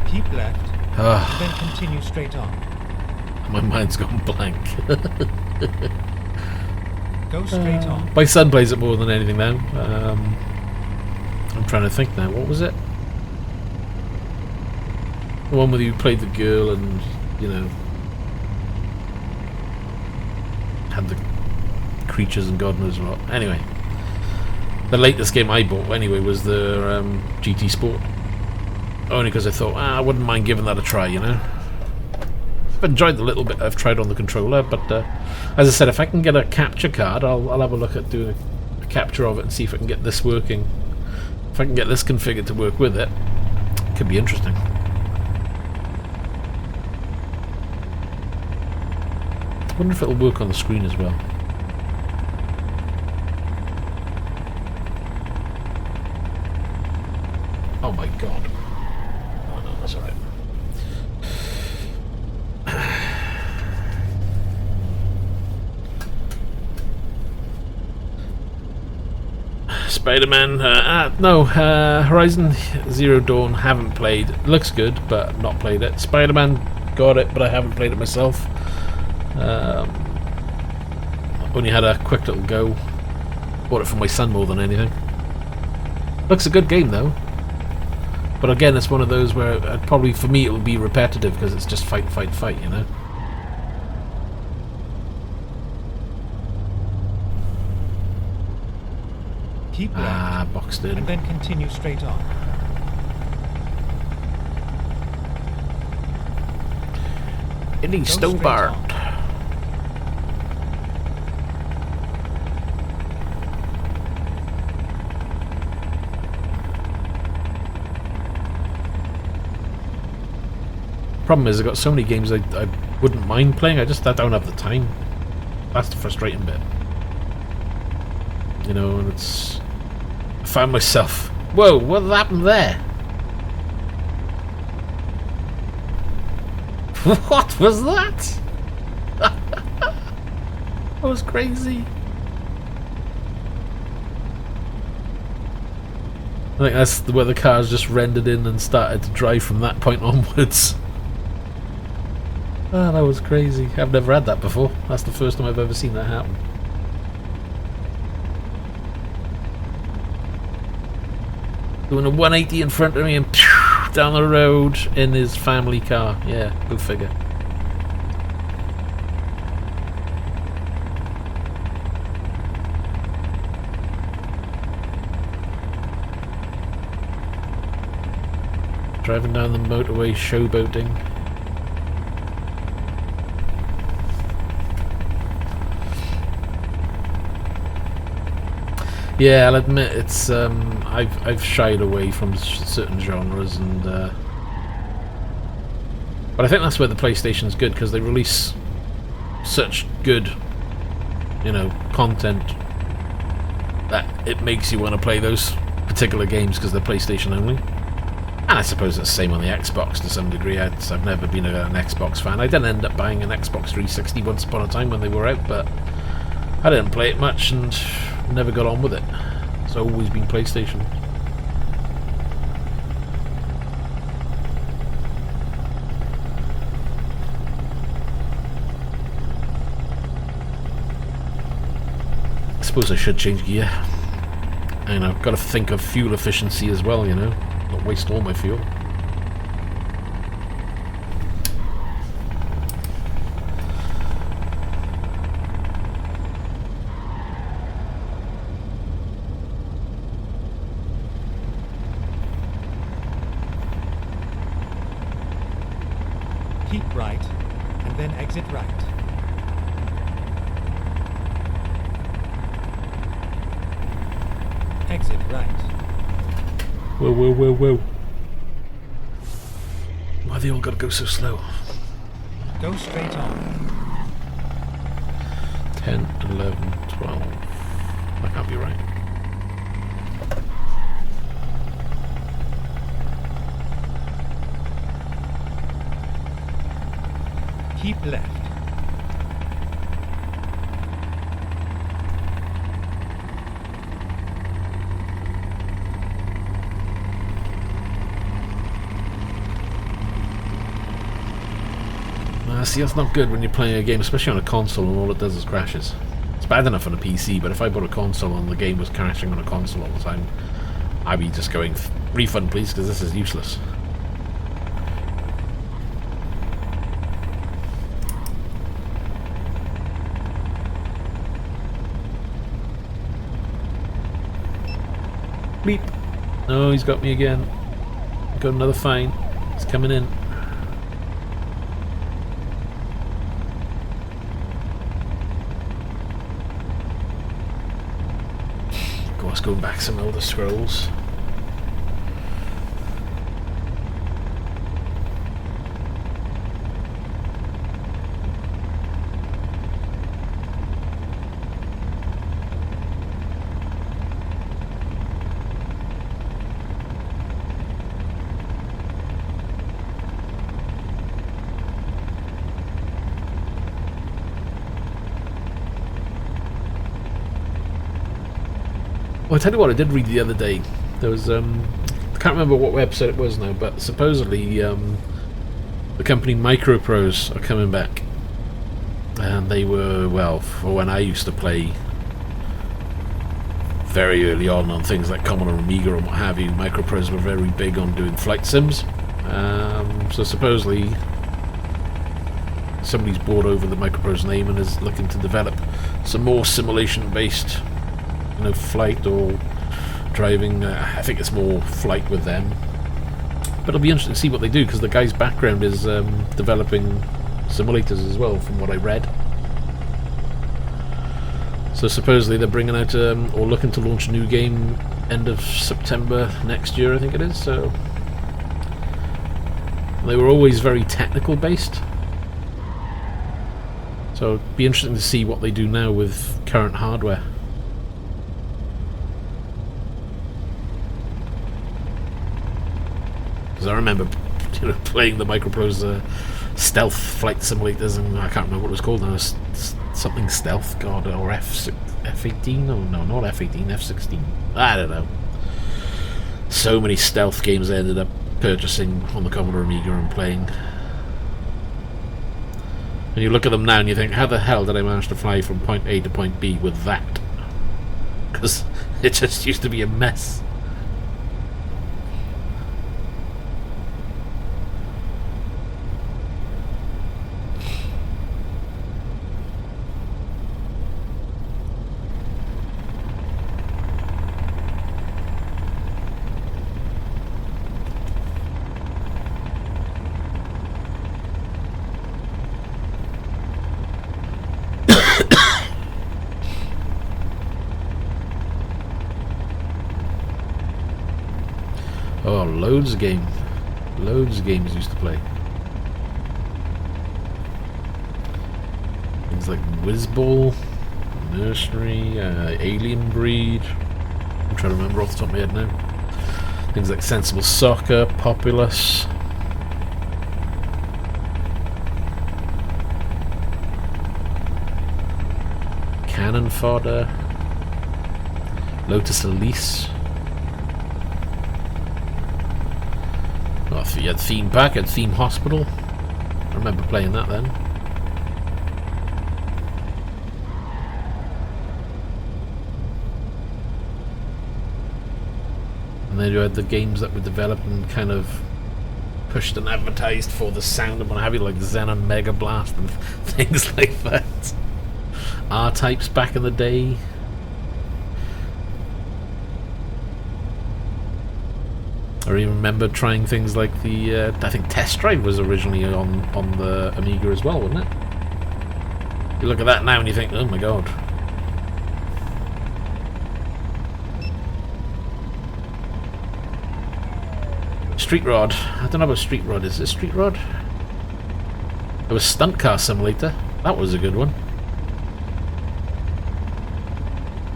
Keep left, then continue straight on. My mind's gone blank. Go straight on. My son plays it more than anything now. I'm trying to think now. What was it? The one where you played the girl and, you know, had the creatures and God knows what. Anyway. The latest game I bought, anyway, was the GT Sport. Only because I thought, I wouldn't mind giving that a try, you know. I've enjoyed the little bit I've tried on the controller, but as I said, if I can get a capture card, I'll have a look at doing a capture of it and see if I can get this working. If I can get this configured to work with it, it could be interesting. I wonder if it'll work on the screen as well. Oh my god. Oh no, that's alright. Spider-Man, no, Horizon Zero Dawn, haven't played. Looks good, but not played it. Spider-Man, got it, but I haven't played it myself. Only had a quick little go. Bought it for my son more than anything. Looks a good game though. But again, it's one of those where probably for me it'll be repetitive because it's just fight, fight, fight, you know? Keep left, boxed in. and then continue straight on. It needs Go straight Stobart. on. Problem is, I've got so many games I wouldn't mind playing. I don't have the time. That's the frustrating bit. You know, and it's. I found myself. Whoa! What happened there? What was that? That was crazy. I think that's where the cars just rendered in and started to drive from that point onwards. Oh, that was crazy. I've never had that before. That's the first time I've ever seen that happen. Doing a 180 in front of me and down the road in his family car. Yeah, go figure. Driving down the motorway, showboating. Yeah, I'll admit it's I've shied away from certain genres, and but I think that's where the PlayStation's good, because they release such good, you know, content that it makes you want to play those particular games because they're PlayStation only. And I suppose it's the same on the Xbox to some degree. I've never been an Xbox fan. I didn't end up buying an Xbox 360 once upon a time when they were out, but I didn't play it much and never got on with it. It's always been PlayStation. suppose I should change gear. And I've got to think of fuel efficiency as well, you know, not waste all my fuel. Keep right, and then exit right. Exit right. Whoa, whoa, whoa, whoa. Why they all gotta go so slow? Go straight on. 10, 11, 12. That can't be right. Keep left. See, that's not good when you're playing a game, especially on a console, and all it does is crashes. It's bad enough on a PC, but if I bought a console and the game was crashing on a console all the time, I'd be just going, refund please, because this is useless. Bleep. No, he's got me again. Got another fine. It's coming in. Let's go back some Elder Scrolls. Well, I'll tell you what, I did read the other day. There was, I can't remember what website it was now, but supposedly the company Microprose are coming back. And they were, well, for when I used to play very early on things like Commodore Amiga and what have you, Microprose were very big on doing flight sims. So supposedly somebody's bought over the Microprose name and is looking to develop some more simulation-based, you know, flight or driving. I think it's more flight with them, but it'll be interesting to see what they do, because the guy's background is developing simulators as well, from what I read. So supposedly they're bringing out or looking to launch a new game end of September next year, I think it is. So they were always very technical based, so it'd be interesting to see what they do now with current hardware. Because I remember, you know, playing the Microprose stealth flight simulators, and I can't remember what it was called now. Something stealth, God, or F18? Oh no, not F18, F16. I don't know. So many stealth games I ended up purchasing on the Commodore Amiga and playing. And you look at them now and you think, how the hell did I manage to fly from point A to point B with that? Because it just used to be a mess. Oh, loads of games used to play. Things like Whizball, Nursery, Alien Breed. I'm trying to remember off the top of my head now. Things like Sensible Soccer, Populous. Cannon Fodder, Lotus Elise. You had Theme Park, you had Theme Hospital. I remember playing that then. then you had the games that were developed and kind of pushed and advertised for the sound and what have you, like Xenon Mega Blast and things like that. R-Types back in the day. I remember trying things like the, I think Test Drive was originally on the Amiga as well, wasn't it? You look at that now and you think, oh my god. Street Rod. I don't know about Street Rod. Is it Street Rod? There was Stunt Car Simulator. That was a good one.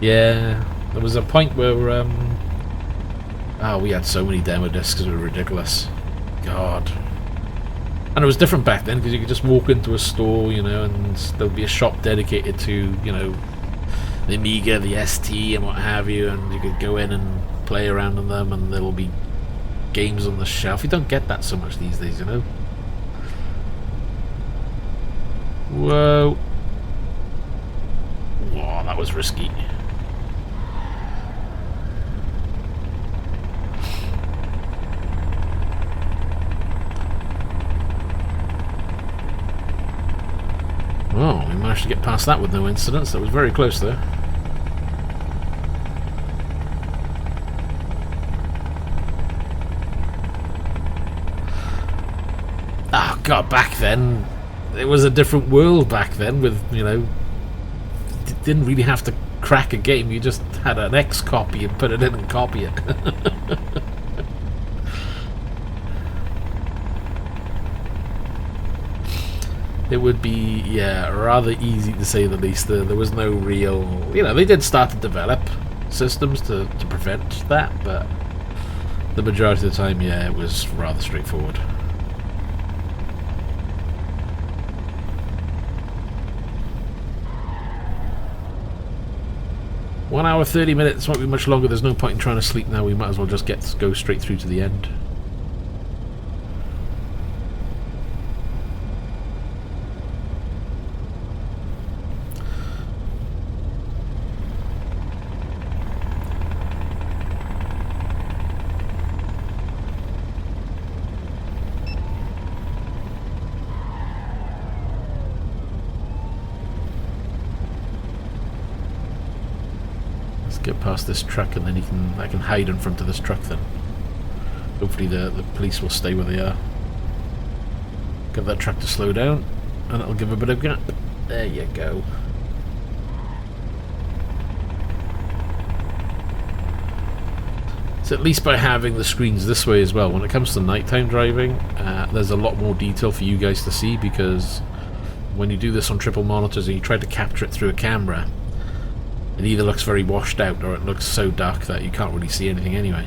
Yeah, there was a point where we had so many demo discs, it was ridiculous. God. And it was different back then because you could just walk into a store, you know, and there'll be a shop dedicated to, you know, the Amiga, the ST, and what have you, and you could go in and play around on them, and there'll be games on the shelf. You don't get that so much these days, you know. Whoa. Whoa, that was risky. Oh, we managed to get past that with no incidents. That was very close there. Oh god, back then it was a different world back then with, you know, didn't really have to crack a game, you just had an X copy and put it in and copy it. It would be, yeah, rather easy to say the least. There was no real, you know, they did start to develop systems to prevent that, but the majority of the time, yeah, it was rather straightforward. One hour 30 minutes won't be much longer. There's no point in trying to sleep now. We might as well just go straight through to the end. Get past this truck and then I can hide in front of this truck then. Hopefully the police will stay where they are. Get that truck to slow down and it'll give a bit of gap. There you go. So at least by having the screens this way as well, when it comes to nighttime driving, there's a lot more detail for you guys to see, because when you do this on triple monitors and you try to capture it through a camera, it either looks very washed out or it looks so dark that you can't really see anything anyway.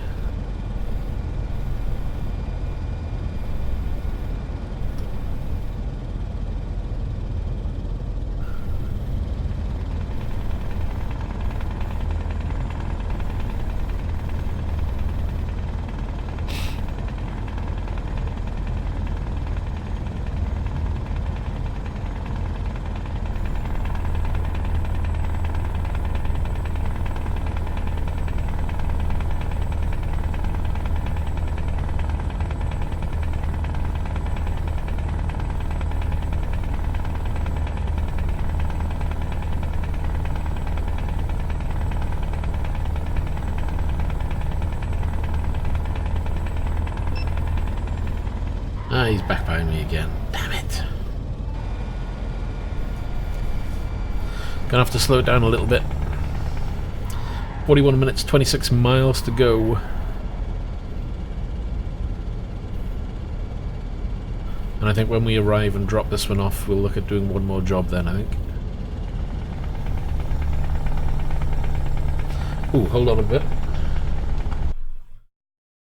Ah, he's back behind me again. Damn it. Gonna have to slow it down a little bit. 41 minutes, 26 miles to go. And I think when we arrive and drop this one off, we'll look at doing one more job then, I think. Ooh, hold on a bit.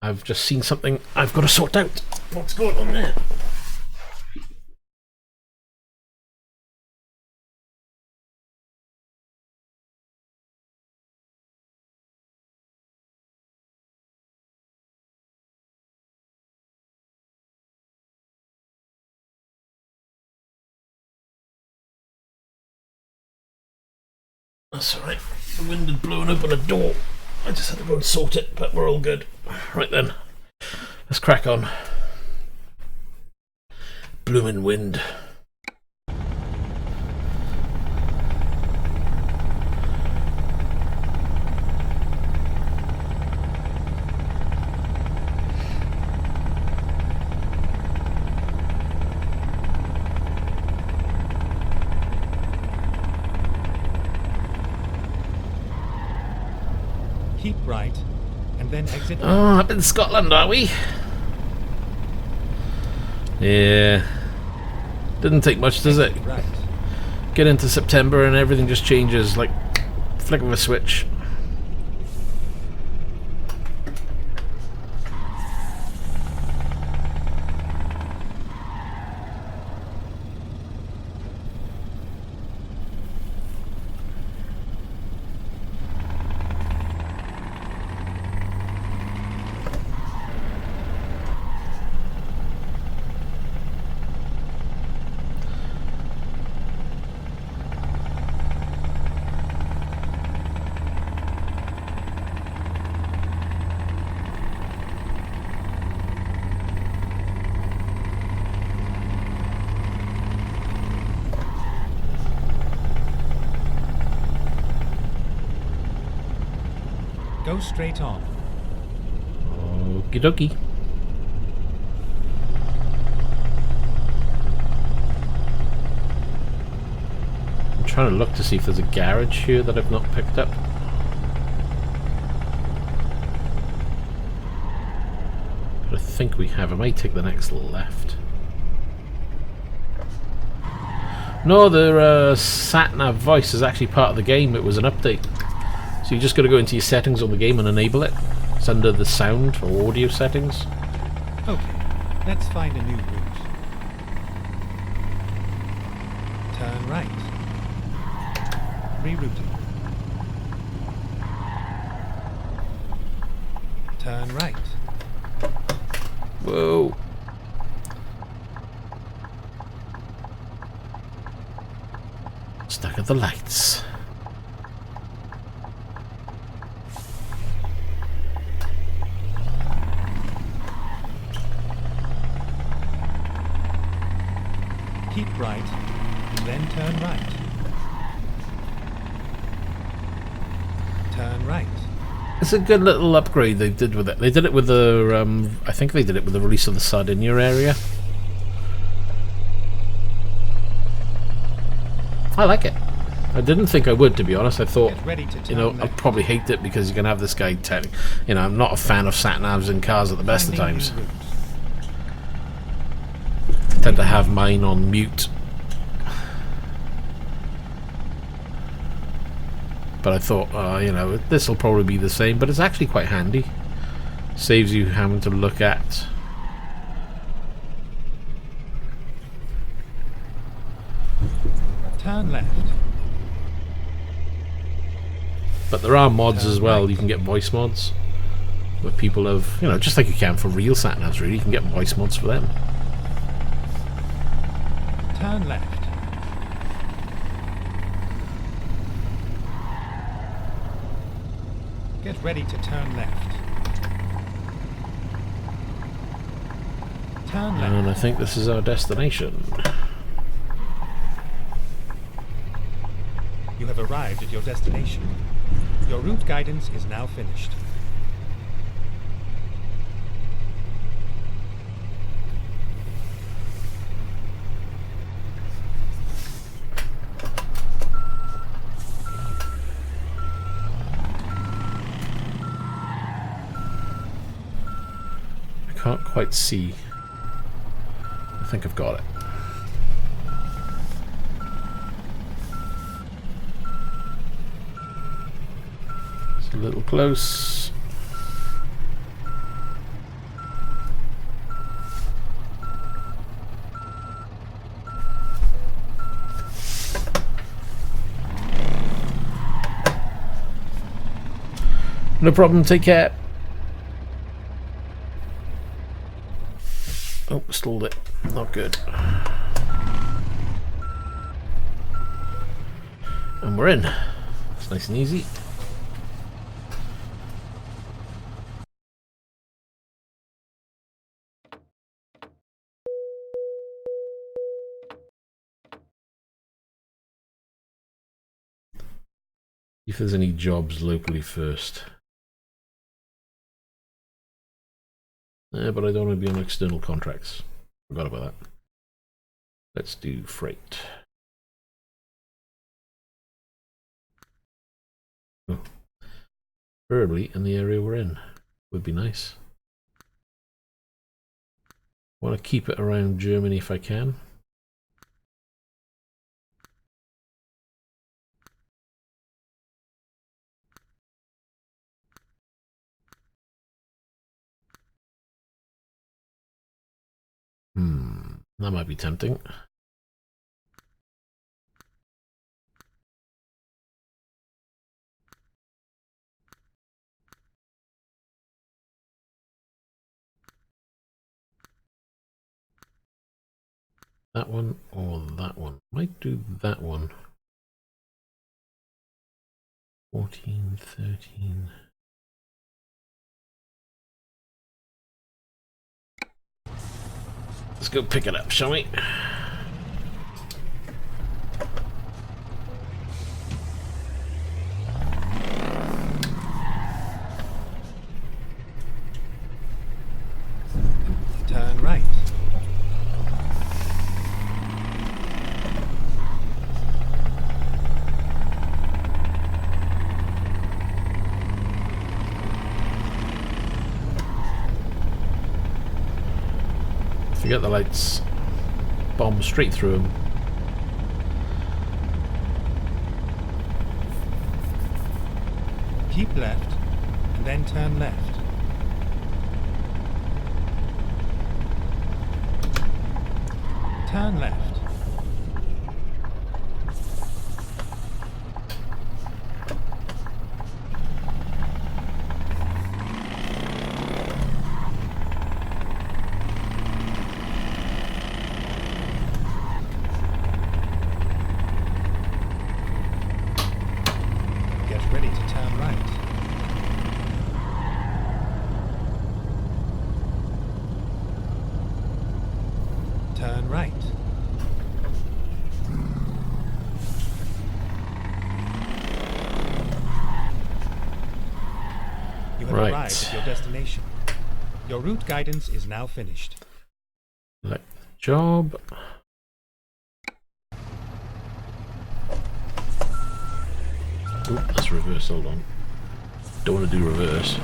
I've just seen something I've got to sort out. What's going on there? That's alright. The wind had blown open a door. I just had to go and sort it, but we're all good. Right then, let's crack on. Bloomin' wind. Keep right, and then exit. Oh, up in Scotland, are we? Yeah. Didn't take much, does it? Right. Get into September and everything just changes like flick of a switch. Go straight on. Okie dokie. I'm trying to look to see if there's a garage here that I've not picked up. But I think we have. I might take the next left. No, the sat-nav voice is actually part of the game. It was an update. So you just got to go into your settings on the game and enable it. It's under the sound or audio settings. Okay, let's find a new route. Turn right. Rerouting. Turn right. Whoa. Stuck at the lights. Keep right, and then turn right. Turn right. It's a good little upgrade they did with it. They did it with the, I think they did it with the release of the Sardinia area. I like it. I didn't think I would, to be honest. I thought, Get ready to turn you know, left. I'd probably hate it because you can have this guy telling, you know, I'm not a fan of sat-navs in cars at the best of Finding times. new route. I tend to have mine on mute. But I thought, you know, this will probably be the same, but it's actually quite handy. Saves you having to look at. Turn left. But there are mods Turn as well. right. You can get voice mods where people have, you know, just like you can for real sat-navs, really. You can get voice mods for them. Turn left. Get ready to turn left. Turn left. And I think this is our destination. You have arrived at your destination. Your route guidance is now finished. I can't quite see. I think I've got it. It's a little close. No problem, take care. Oh, stalled it. Not good. And we're in. It's nice and easy. if there's any jobs locally first. But I don't want to be on external contracts. Forgot about that. Let's do freight. Oh. Preferably in the area we're in would be nice. Want to keep it around Germany if I can. That might be tempting. That one or that one. Might do that one. 14, 13. Let's go pick it up, shall we? Turn right. Forget the lights. Bomb straight through them. Keep left, and then turn left. Turn left. Get ready to turn right. Turn right. You have Right. arrived at your destination. Your route guidance is now finished. Select job. Ooh, that's reverse, hold on. Don't want to do reverse.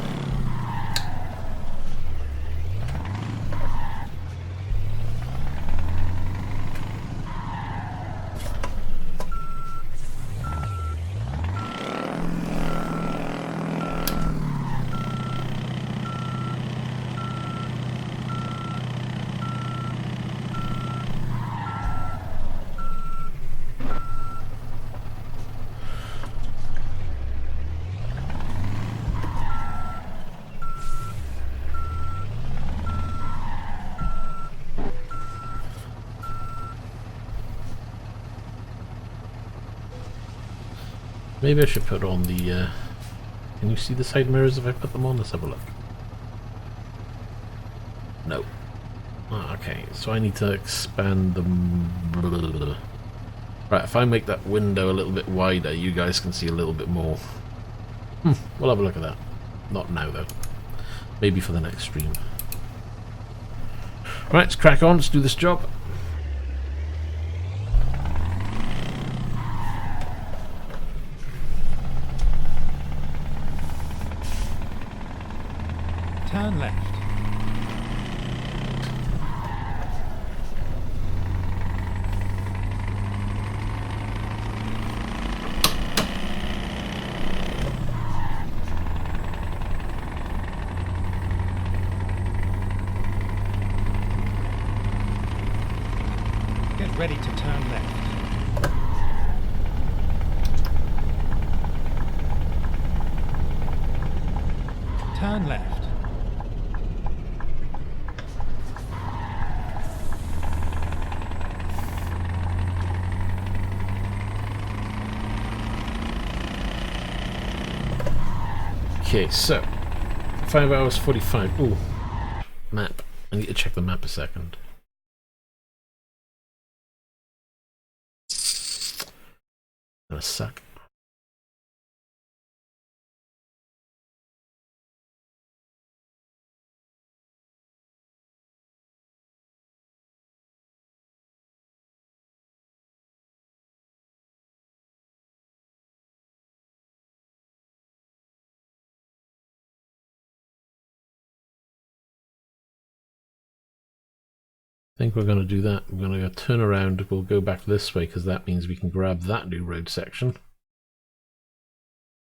Maybe I should put on the, can you see the side mirrors if I put them on? Let's have a look. No. Ah, okay, so I need to expand them. Right, if I make that window a little bit wider, you guys can see a little bit more. We'll have a look at that. Not now, though. Maybe for the next stream. Right, let's crack on. Let's do this job. Turn left. Get ready to turn left. Turn left. Okay, so 5 hours 45. Ooh, map. I need to check the map a second. Gonna suck. think we're going to do that. We're going to turn around. We'll go back this way because that means we can grab that new road section.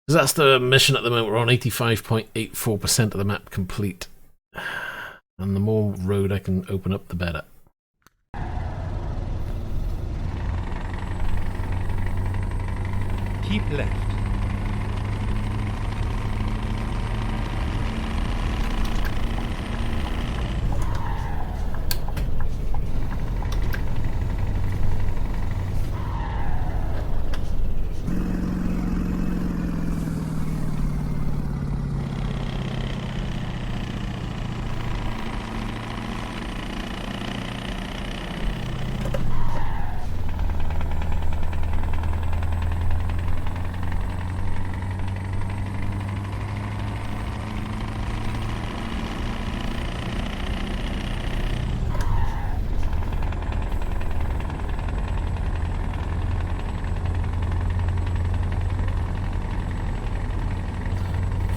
Because that's the mission at the moment. We're on 85.84% of the map complete. And the more road I can open up, the better. Keep left.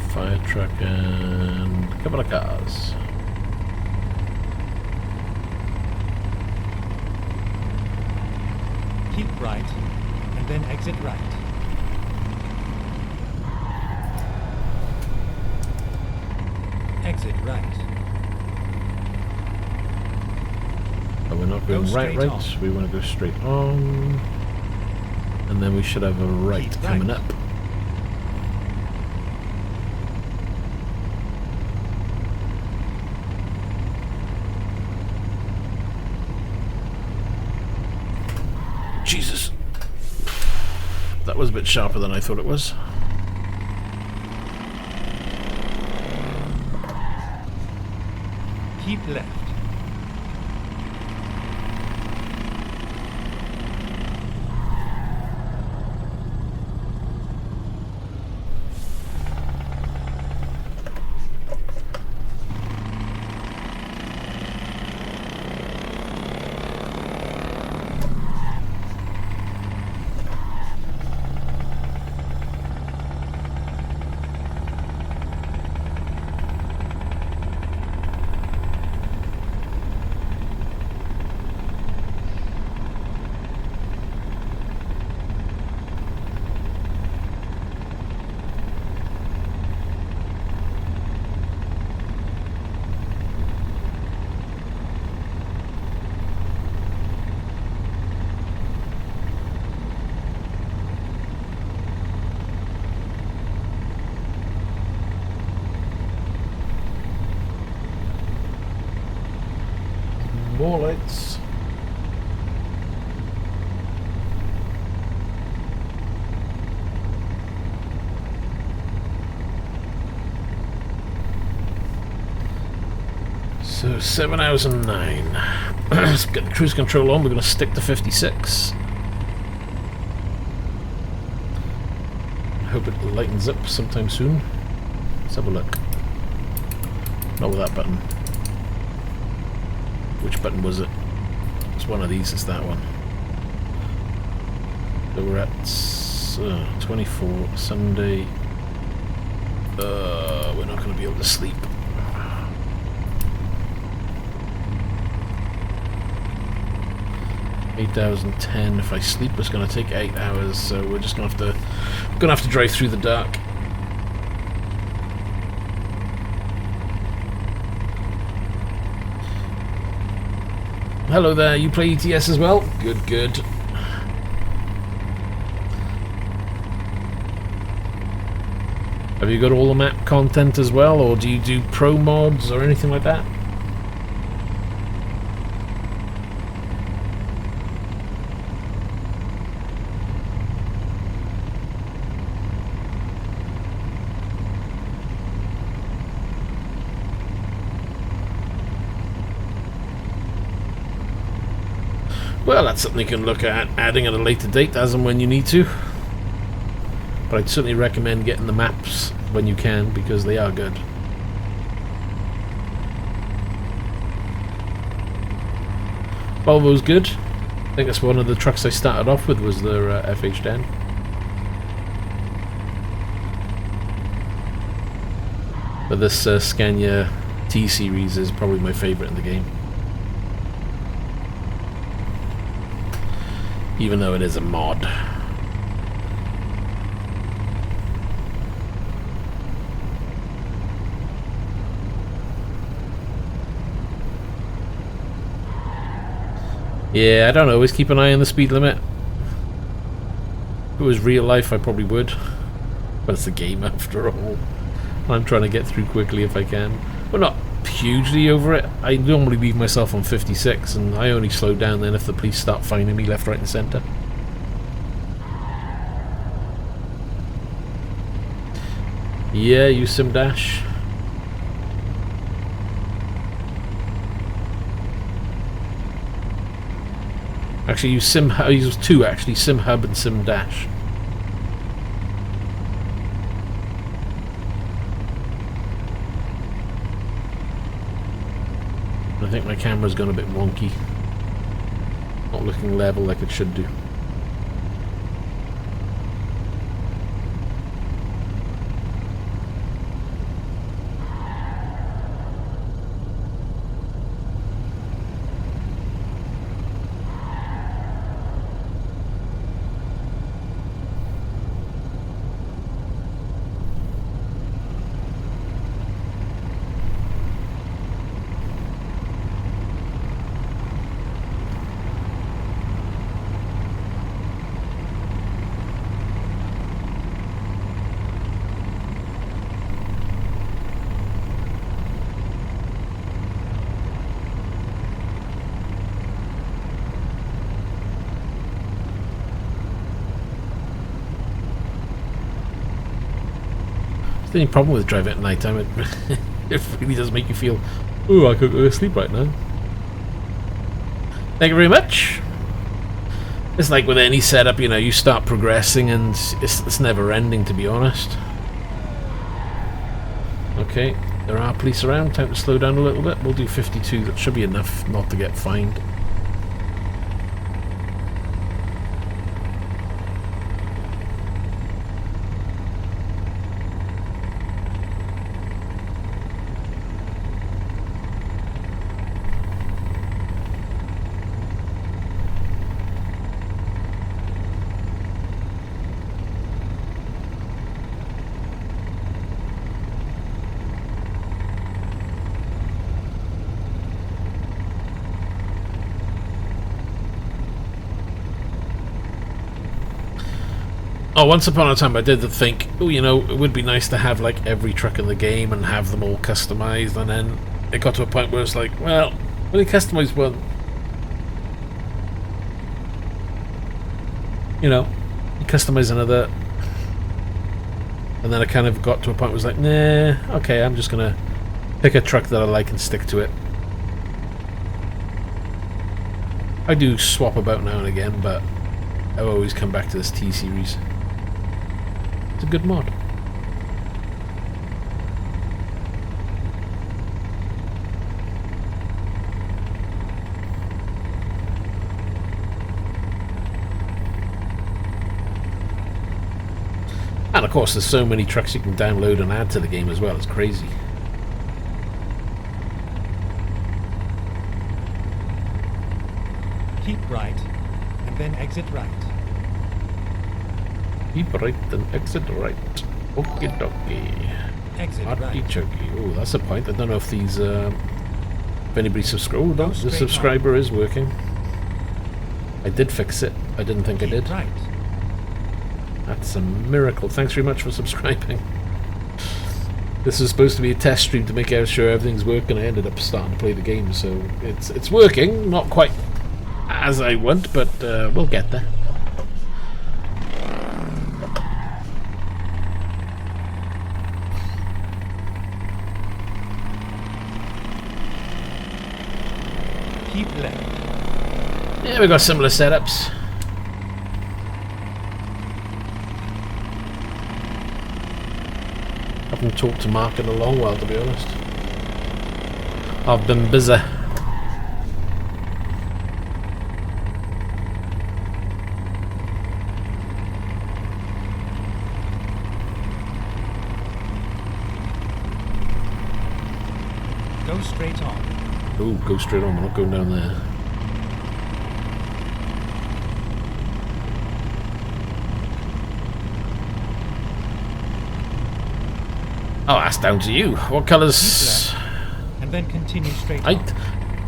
Fire truck and a couple of cars. Keep right, and then exit right. Exit right. But we're not going right, we want to go straight on. And then we should have a right coming up. Jesus. That was a bit sharper than I thought it was. Keep left. More lights. So 7 hours and 9. Let's get the cruise control on. We're going to stick to 56. Hope it lightens up sometime soon. Let's have a look. Not with that button. Which button was it? It's one of these, it's that one. So we're at 24 Sunday. We're not going to be able to sleep. $8,010. If I sleep, it's going to take 8 hours. So we're just going to have to drive through the dark. Hello there, you play ETS as well? Good, good. Have you got all the map content as well, or do you do pro mods or anything like that? Well, that's something you can look at adding at a later date as and when you need to. But I'd certainly recommend getting the maps when you can, because they are good. Volvo's good. I think that's one of the trucks I started off with, was their FH10. But this Scania T-Series is probably my favourite in the game. even though it is a mod. Yeah, I don't always keep an eye on the speed limit. If it was real life, I probably would. But it's a game after all. I'm trying to get through quickly if I can. But not hugely over it. I normally leave myself on 56, and I only slow down then if the police start finding me left, right and centre. Yeah, use Sim Dash. Actually, I use two actually, Sim Hub and Sim Dash. I think my camera's gone a bit wonky. Not looking level like it should do. The only problem with driving at night time, it really does make you feel, oh, I could go to sleep right now. Thank you very much. It's like with any setup, you know, you start progressing and it's never ending, to be honest. Okay, there are police around, time to slow down a little bit. We'll do 52, that should be enough not to get fined. Oh, once upon a time I did think, oh, you know, it would be nice to have like every truck in the game and have them all customized, and then it got to a point where it's like, well, only customize one. You know, you customize another, and then I kind of got to a point where it was like, nah, okay, I'm just gonna pick a truck that I like and stick to it. I do swap about now and again, but I always come back to this T-Series. It's a good mod. And of course there's so many trucks you can download and add to the game as well, it's crazy. Keep right, and then exit right. Keep right and exit right. Okie dokie. Exit right. Artichoke. Oh, that's a point. I don't know if these, if anybody subscribed. Oh, no, the subscriber is working. I did fix it. I didn't think I did. Right. That's a miracle. Thanks very much for subscribing. This is supposed to be a test stream to make sure everything's working. I ended up starting to play the game, so it's working. Not quite as I want, but we'll get there. Keep left. Yeah, we've got similar setups. Haven't talked to Mark in a long while, to be honest. I've been busy. Go straight on. Oh, go straight on, we're not going down there. Oh, that's down to you. What Keep colours? left, and then continue straight on.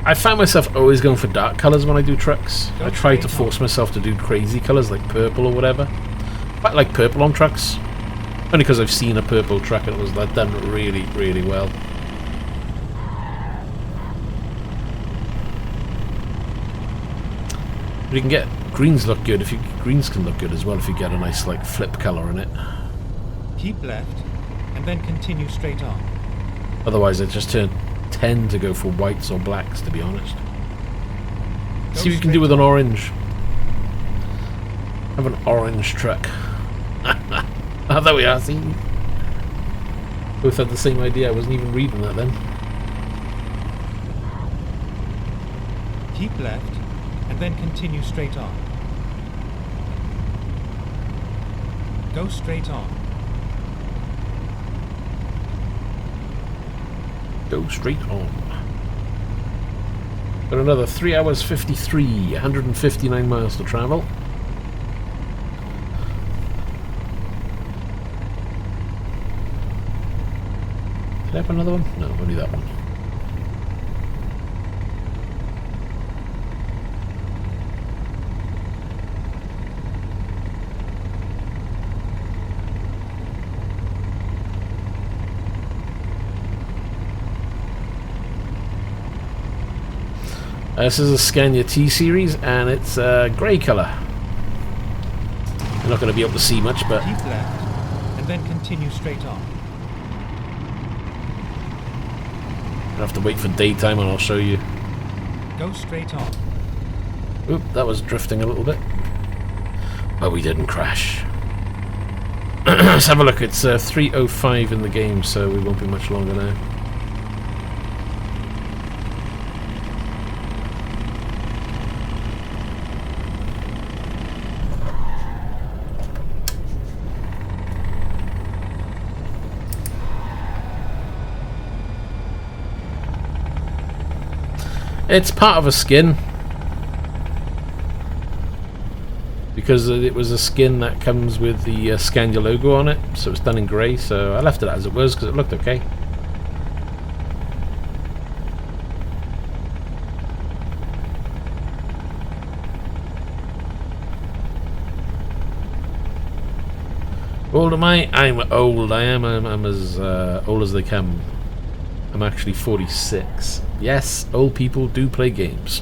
I find myself always going for dark colours when I do trucks. Go I try to straight force on. myself to do crazy colours like purple or whatever. Quite like purple on trucks. Only because I've seen a purple truck and it was done really, really well. But you can get greens look good if you greens can look good as well if you get a nice like flip colour in it. Keep left, and then continue straight on. Otherwise, I just tend to go for whites or blacks, to be honest. Go See what you can do straight with an on. orange. Have an orange truck. Oh, there we are, see? Both had the same idea, I wasn't even reading that then. Keep left, and then continue straight on. Go straight on. Go straight on. Got another 3 hours 53, 159 miles to travel. Did I have another one? No, only that one. This is a Scania T series and it's grey colour. You're not going to be able to see much, but Keep left, and then continue straight on. I'll have to wait for daytime and I'll show you. Go straight on. Oop, that was drifting a little bit. But we didn't crash. Let's have a look. It's 3:05 in the game, so we won't be much longer now. It's part of a skin. Because it was a skin that comes with the Scania logo on it, so it's done in grey, so I left it as it was because it looked okay. Old am I? I'm old. I'm as old as they come. I'm actually 46. Yes, old people do play games.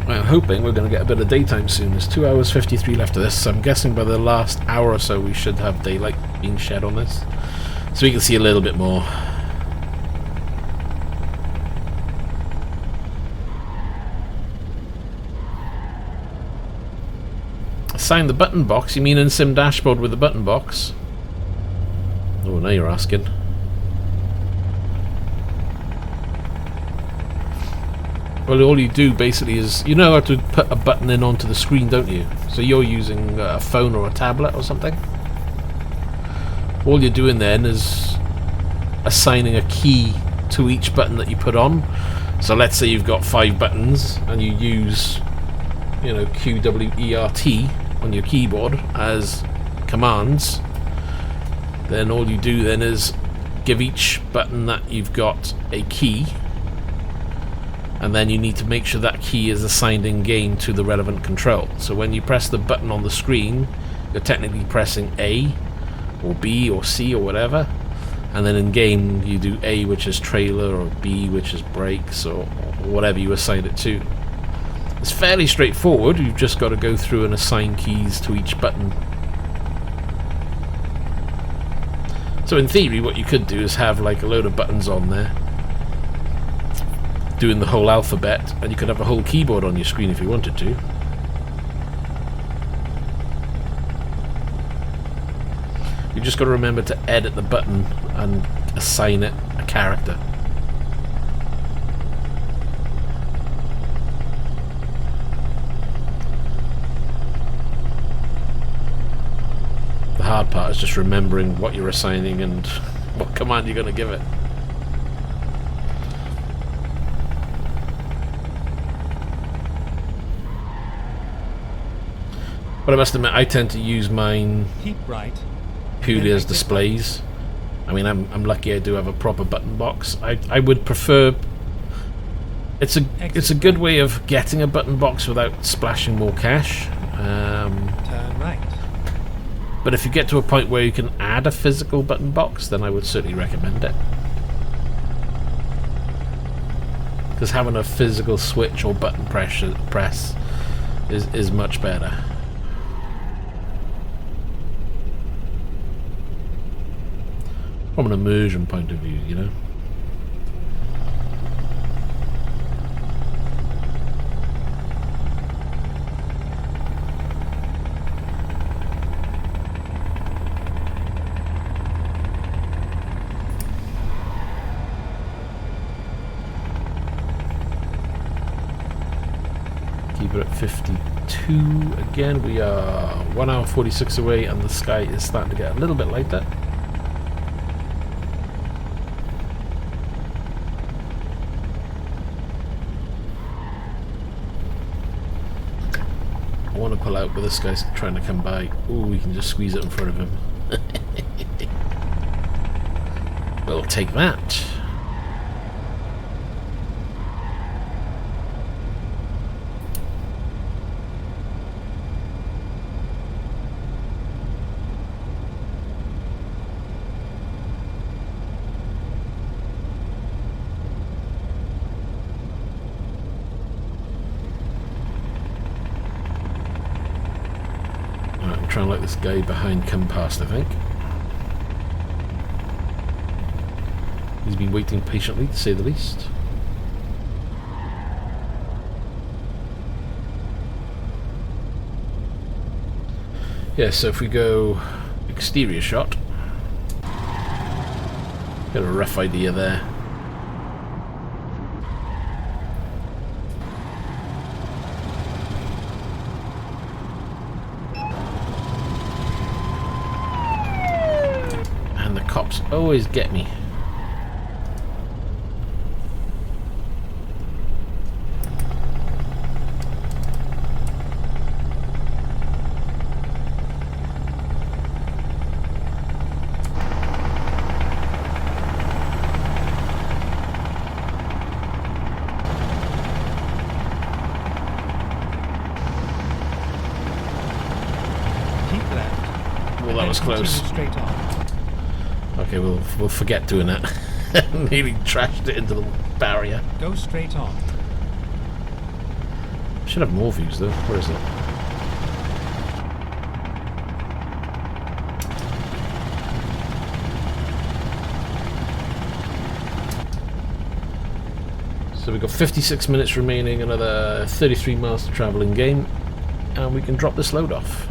I'm hoping we're going to get a bit of daytime soon. There's 2 hours 53 left of this, so I'm guessing by the last hour or so we should have daylight being shed on this, so we can see a little bit more. Assign the button box? You mean in Sim Dashboard with the button box? Oh, now you're asking. Well, all you do basically is, you know how to put a button in onto the screen, don't you? So you're using a phone or a tablet or something. All you're doing then is assigning a key to each button that you put on. So let's say you've got 5 buttons and you use, you know, QWERT on your keyboard as commands. Then all you do then is give each button that you've got a key. And then you need to make sure that key is assigned in game to the relevant control. So when you press the button on the screen, you're technically pressing A or B or C or whatever, and then in game you do A, which is trailer, or B, which is brakes, or whatever you assign it to. It's fairly straightforward. You've just got to go through and assign keys to each button. So in theory what you could do is have like a load of buttons on there, doing the whole alphabet, and you could have a whole keyboard on your screen if you wanted to. You just got to remember to edit the button and assign it a character. The hard part is just remembering what you're assigning and what command you're going to give it. But I must admit, I tend to use mine Keep right. purely as displays. I mean, I'm lucky I do have a proper button box. I would prefer... It's a good way of getting a button box without splashing more cash. Turn right. But if you get to a point where you can add a physical button box, then I would certainly recommend it. Because having a physical switch or button press is much better. From an immersion point of view, you know. Keep it at 52 again. We are 1 hour 46 away, and the sky is starting to get a little bit lighter. I want to pull out, but this guy's trying to come by. Ooh, we can just squeeze it in front of him. We'll take that. Trying to let this guy behind come past, I think. He's been waiting patiently, to say the least. Yeah, so if we go exterior shot, get a rough idea there. Cops always get me. Keep left. Well, that was close. Straight on. Okay, we'll forget doing that. Nearly trashed it into the barrier. Go straight on. Should have more views though. Where is it? So we've got 56 minutes remaining, another 33 miles to travel in game, and we can drop this load off.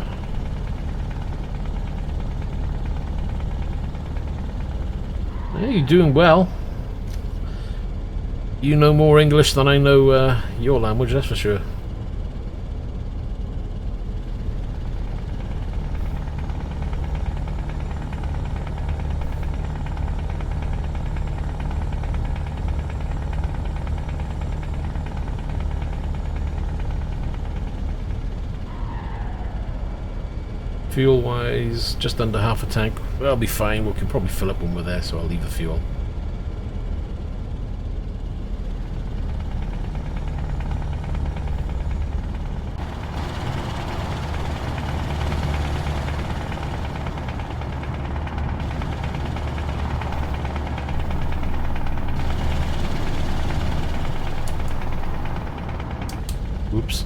Hey, you're doing well. You know more English than I know your language, that's for sure. Fuel wise, just under half a tank. That'll be fine, we can probably fill up when we're there, so I'll leave the fuel. Whoops.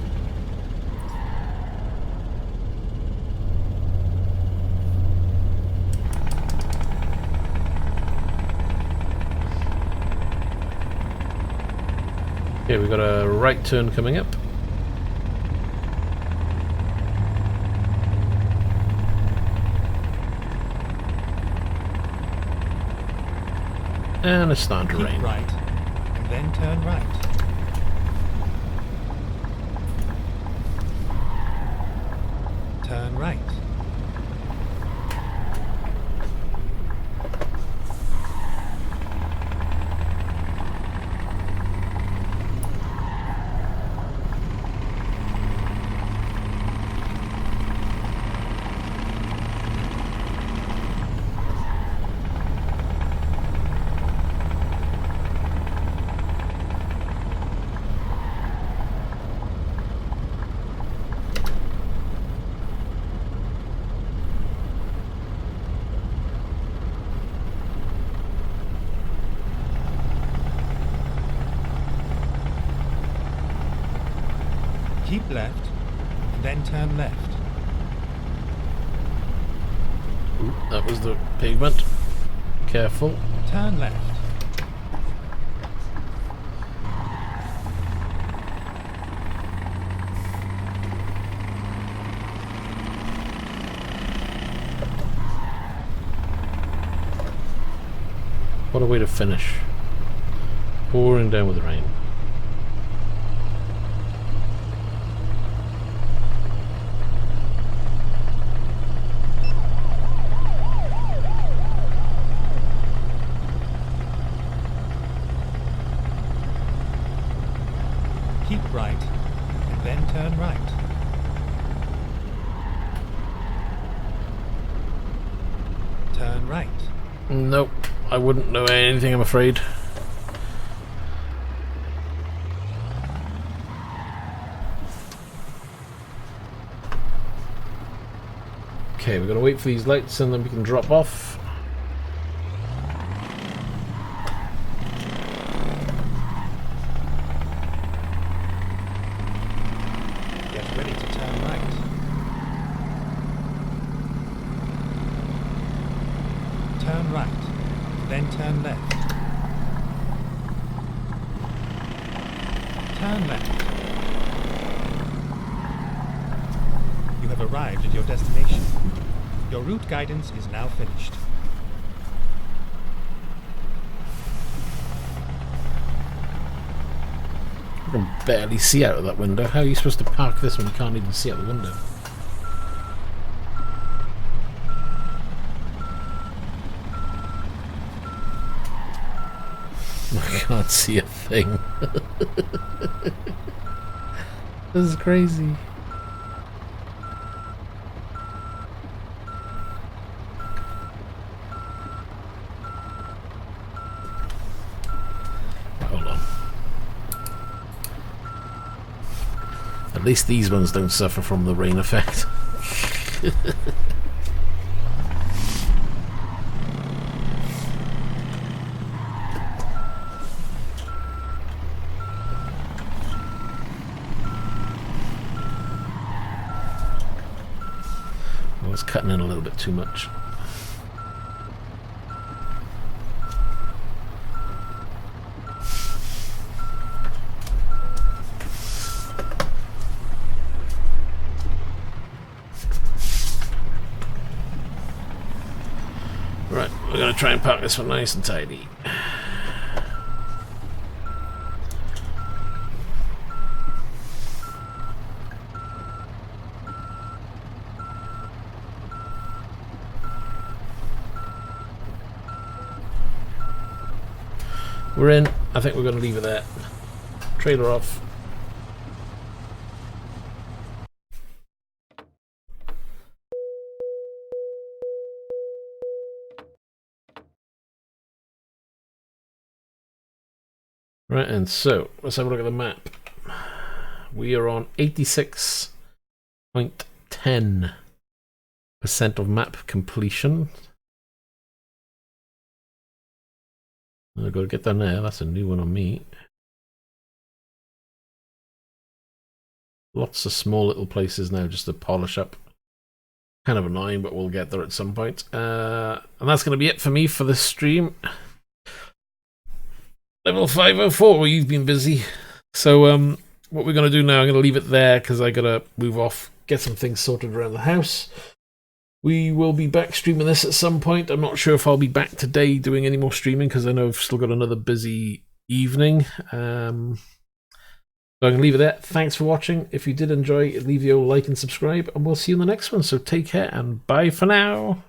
Okay, we've got a right turn coming up. And it's starting to rain. Keep right, and then turn right. Turn right. Keep left, and then turn left. Ooh, that was the pavement. Careful. Turn left. What a way to finish. Pouring down with the rain. Keep right, and then turn right. Turn right. Nope, I wouldn't know anything, I'm afraid. Okay, we're gonna wait for these lights and then we can drop off. Get ready to turn right. Turn right, then turn left. Turn left. You have arrived at your destination. Your route guidance is now finished. I can barely see out of that window. How are you supposed to park this when you can't even see out the window? I can't see a thing. This is crazy. Hold on. At least these ones don't suffer from the rain effect. I was cutting in a little bit too much. Right, we're going to try and park this one nice and tidy. We're in. I think we're going to leave it there. Trailer off. Right, and so let's have a look at the map. We are on 86.10% of map completion. I've got to get down there. That's a new one on me. Lots of small little places now just to polish up. Kind of annoying, but we'll get there at some point. And that's going to be it for me for this stream. Level 504, well, you've been busy. So what we're going to do now, I'm going to leave it there because I got to move off, get some things sorted around the house. We will be back streaming this at some point. I'm not sure if I'll be back today doing any more streaming because I know I've still got another busy evening. So I'm going to leave it there. Thanks for watching. If you did enjoy, leave your like and subscribe, and we'll see you in the next one. So take care and bye for now.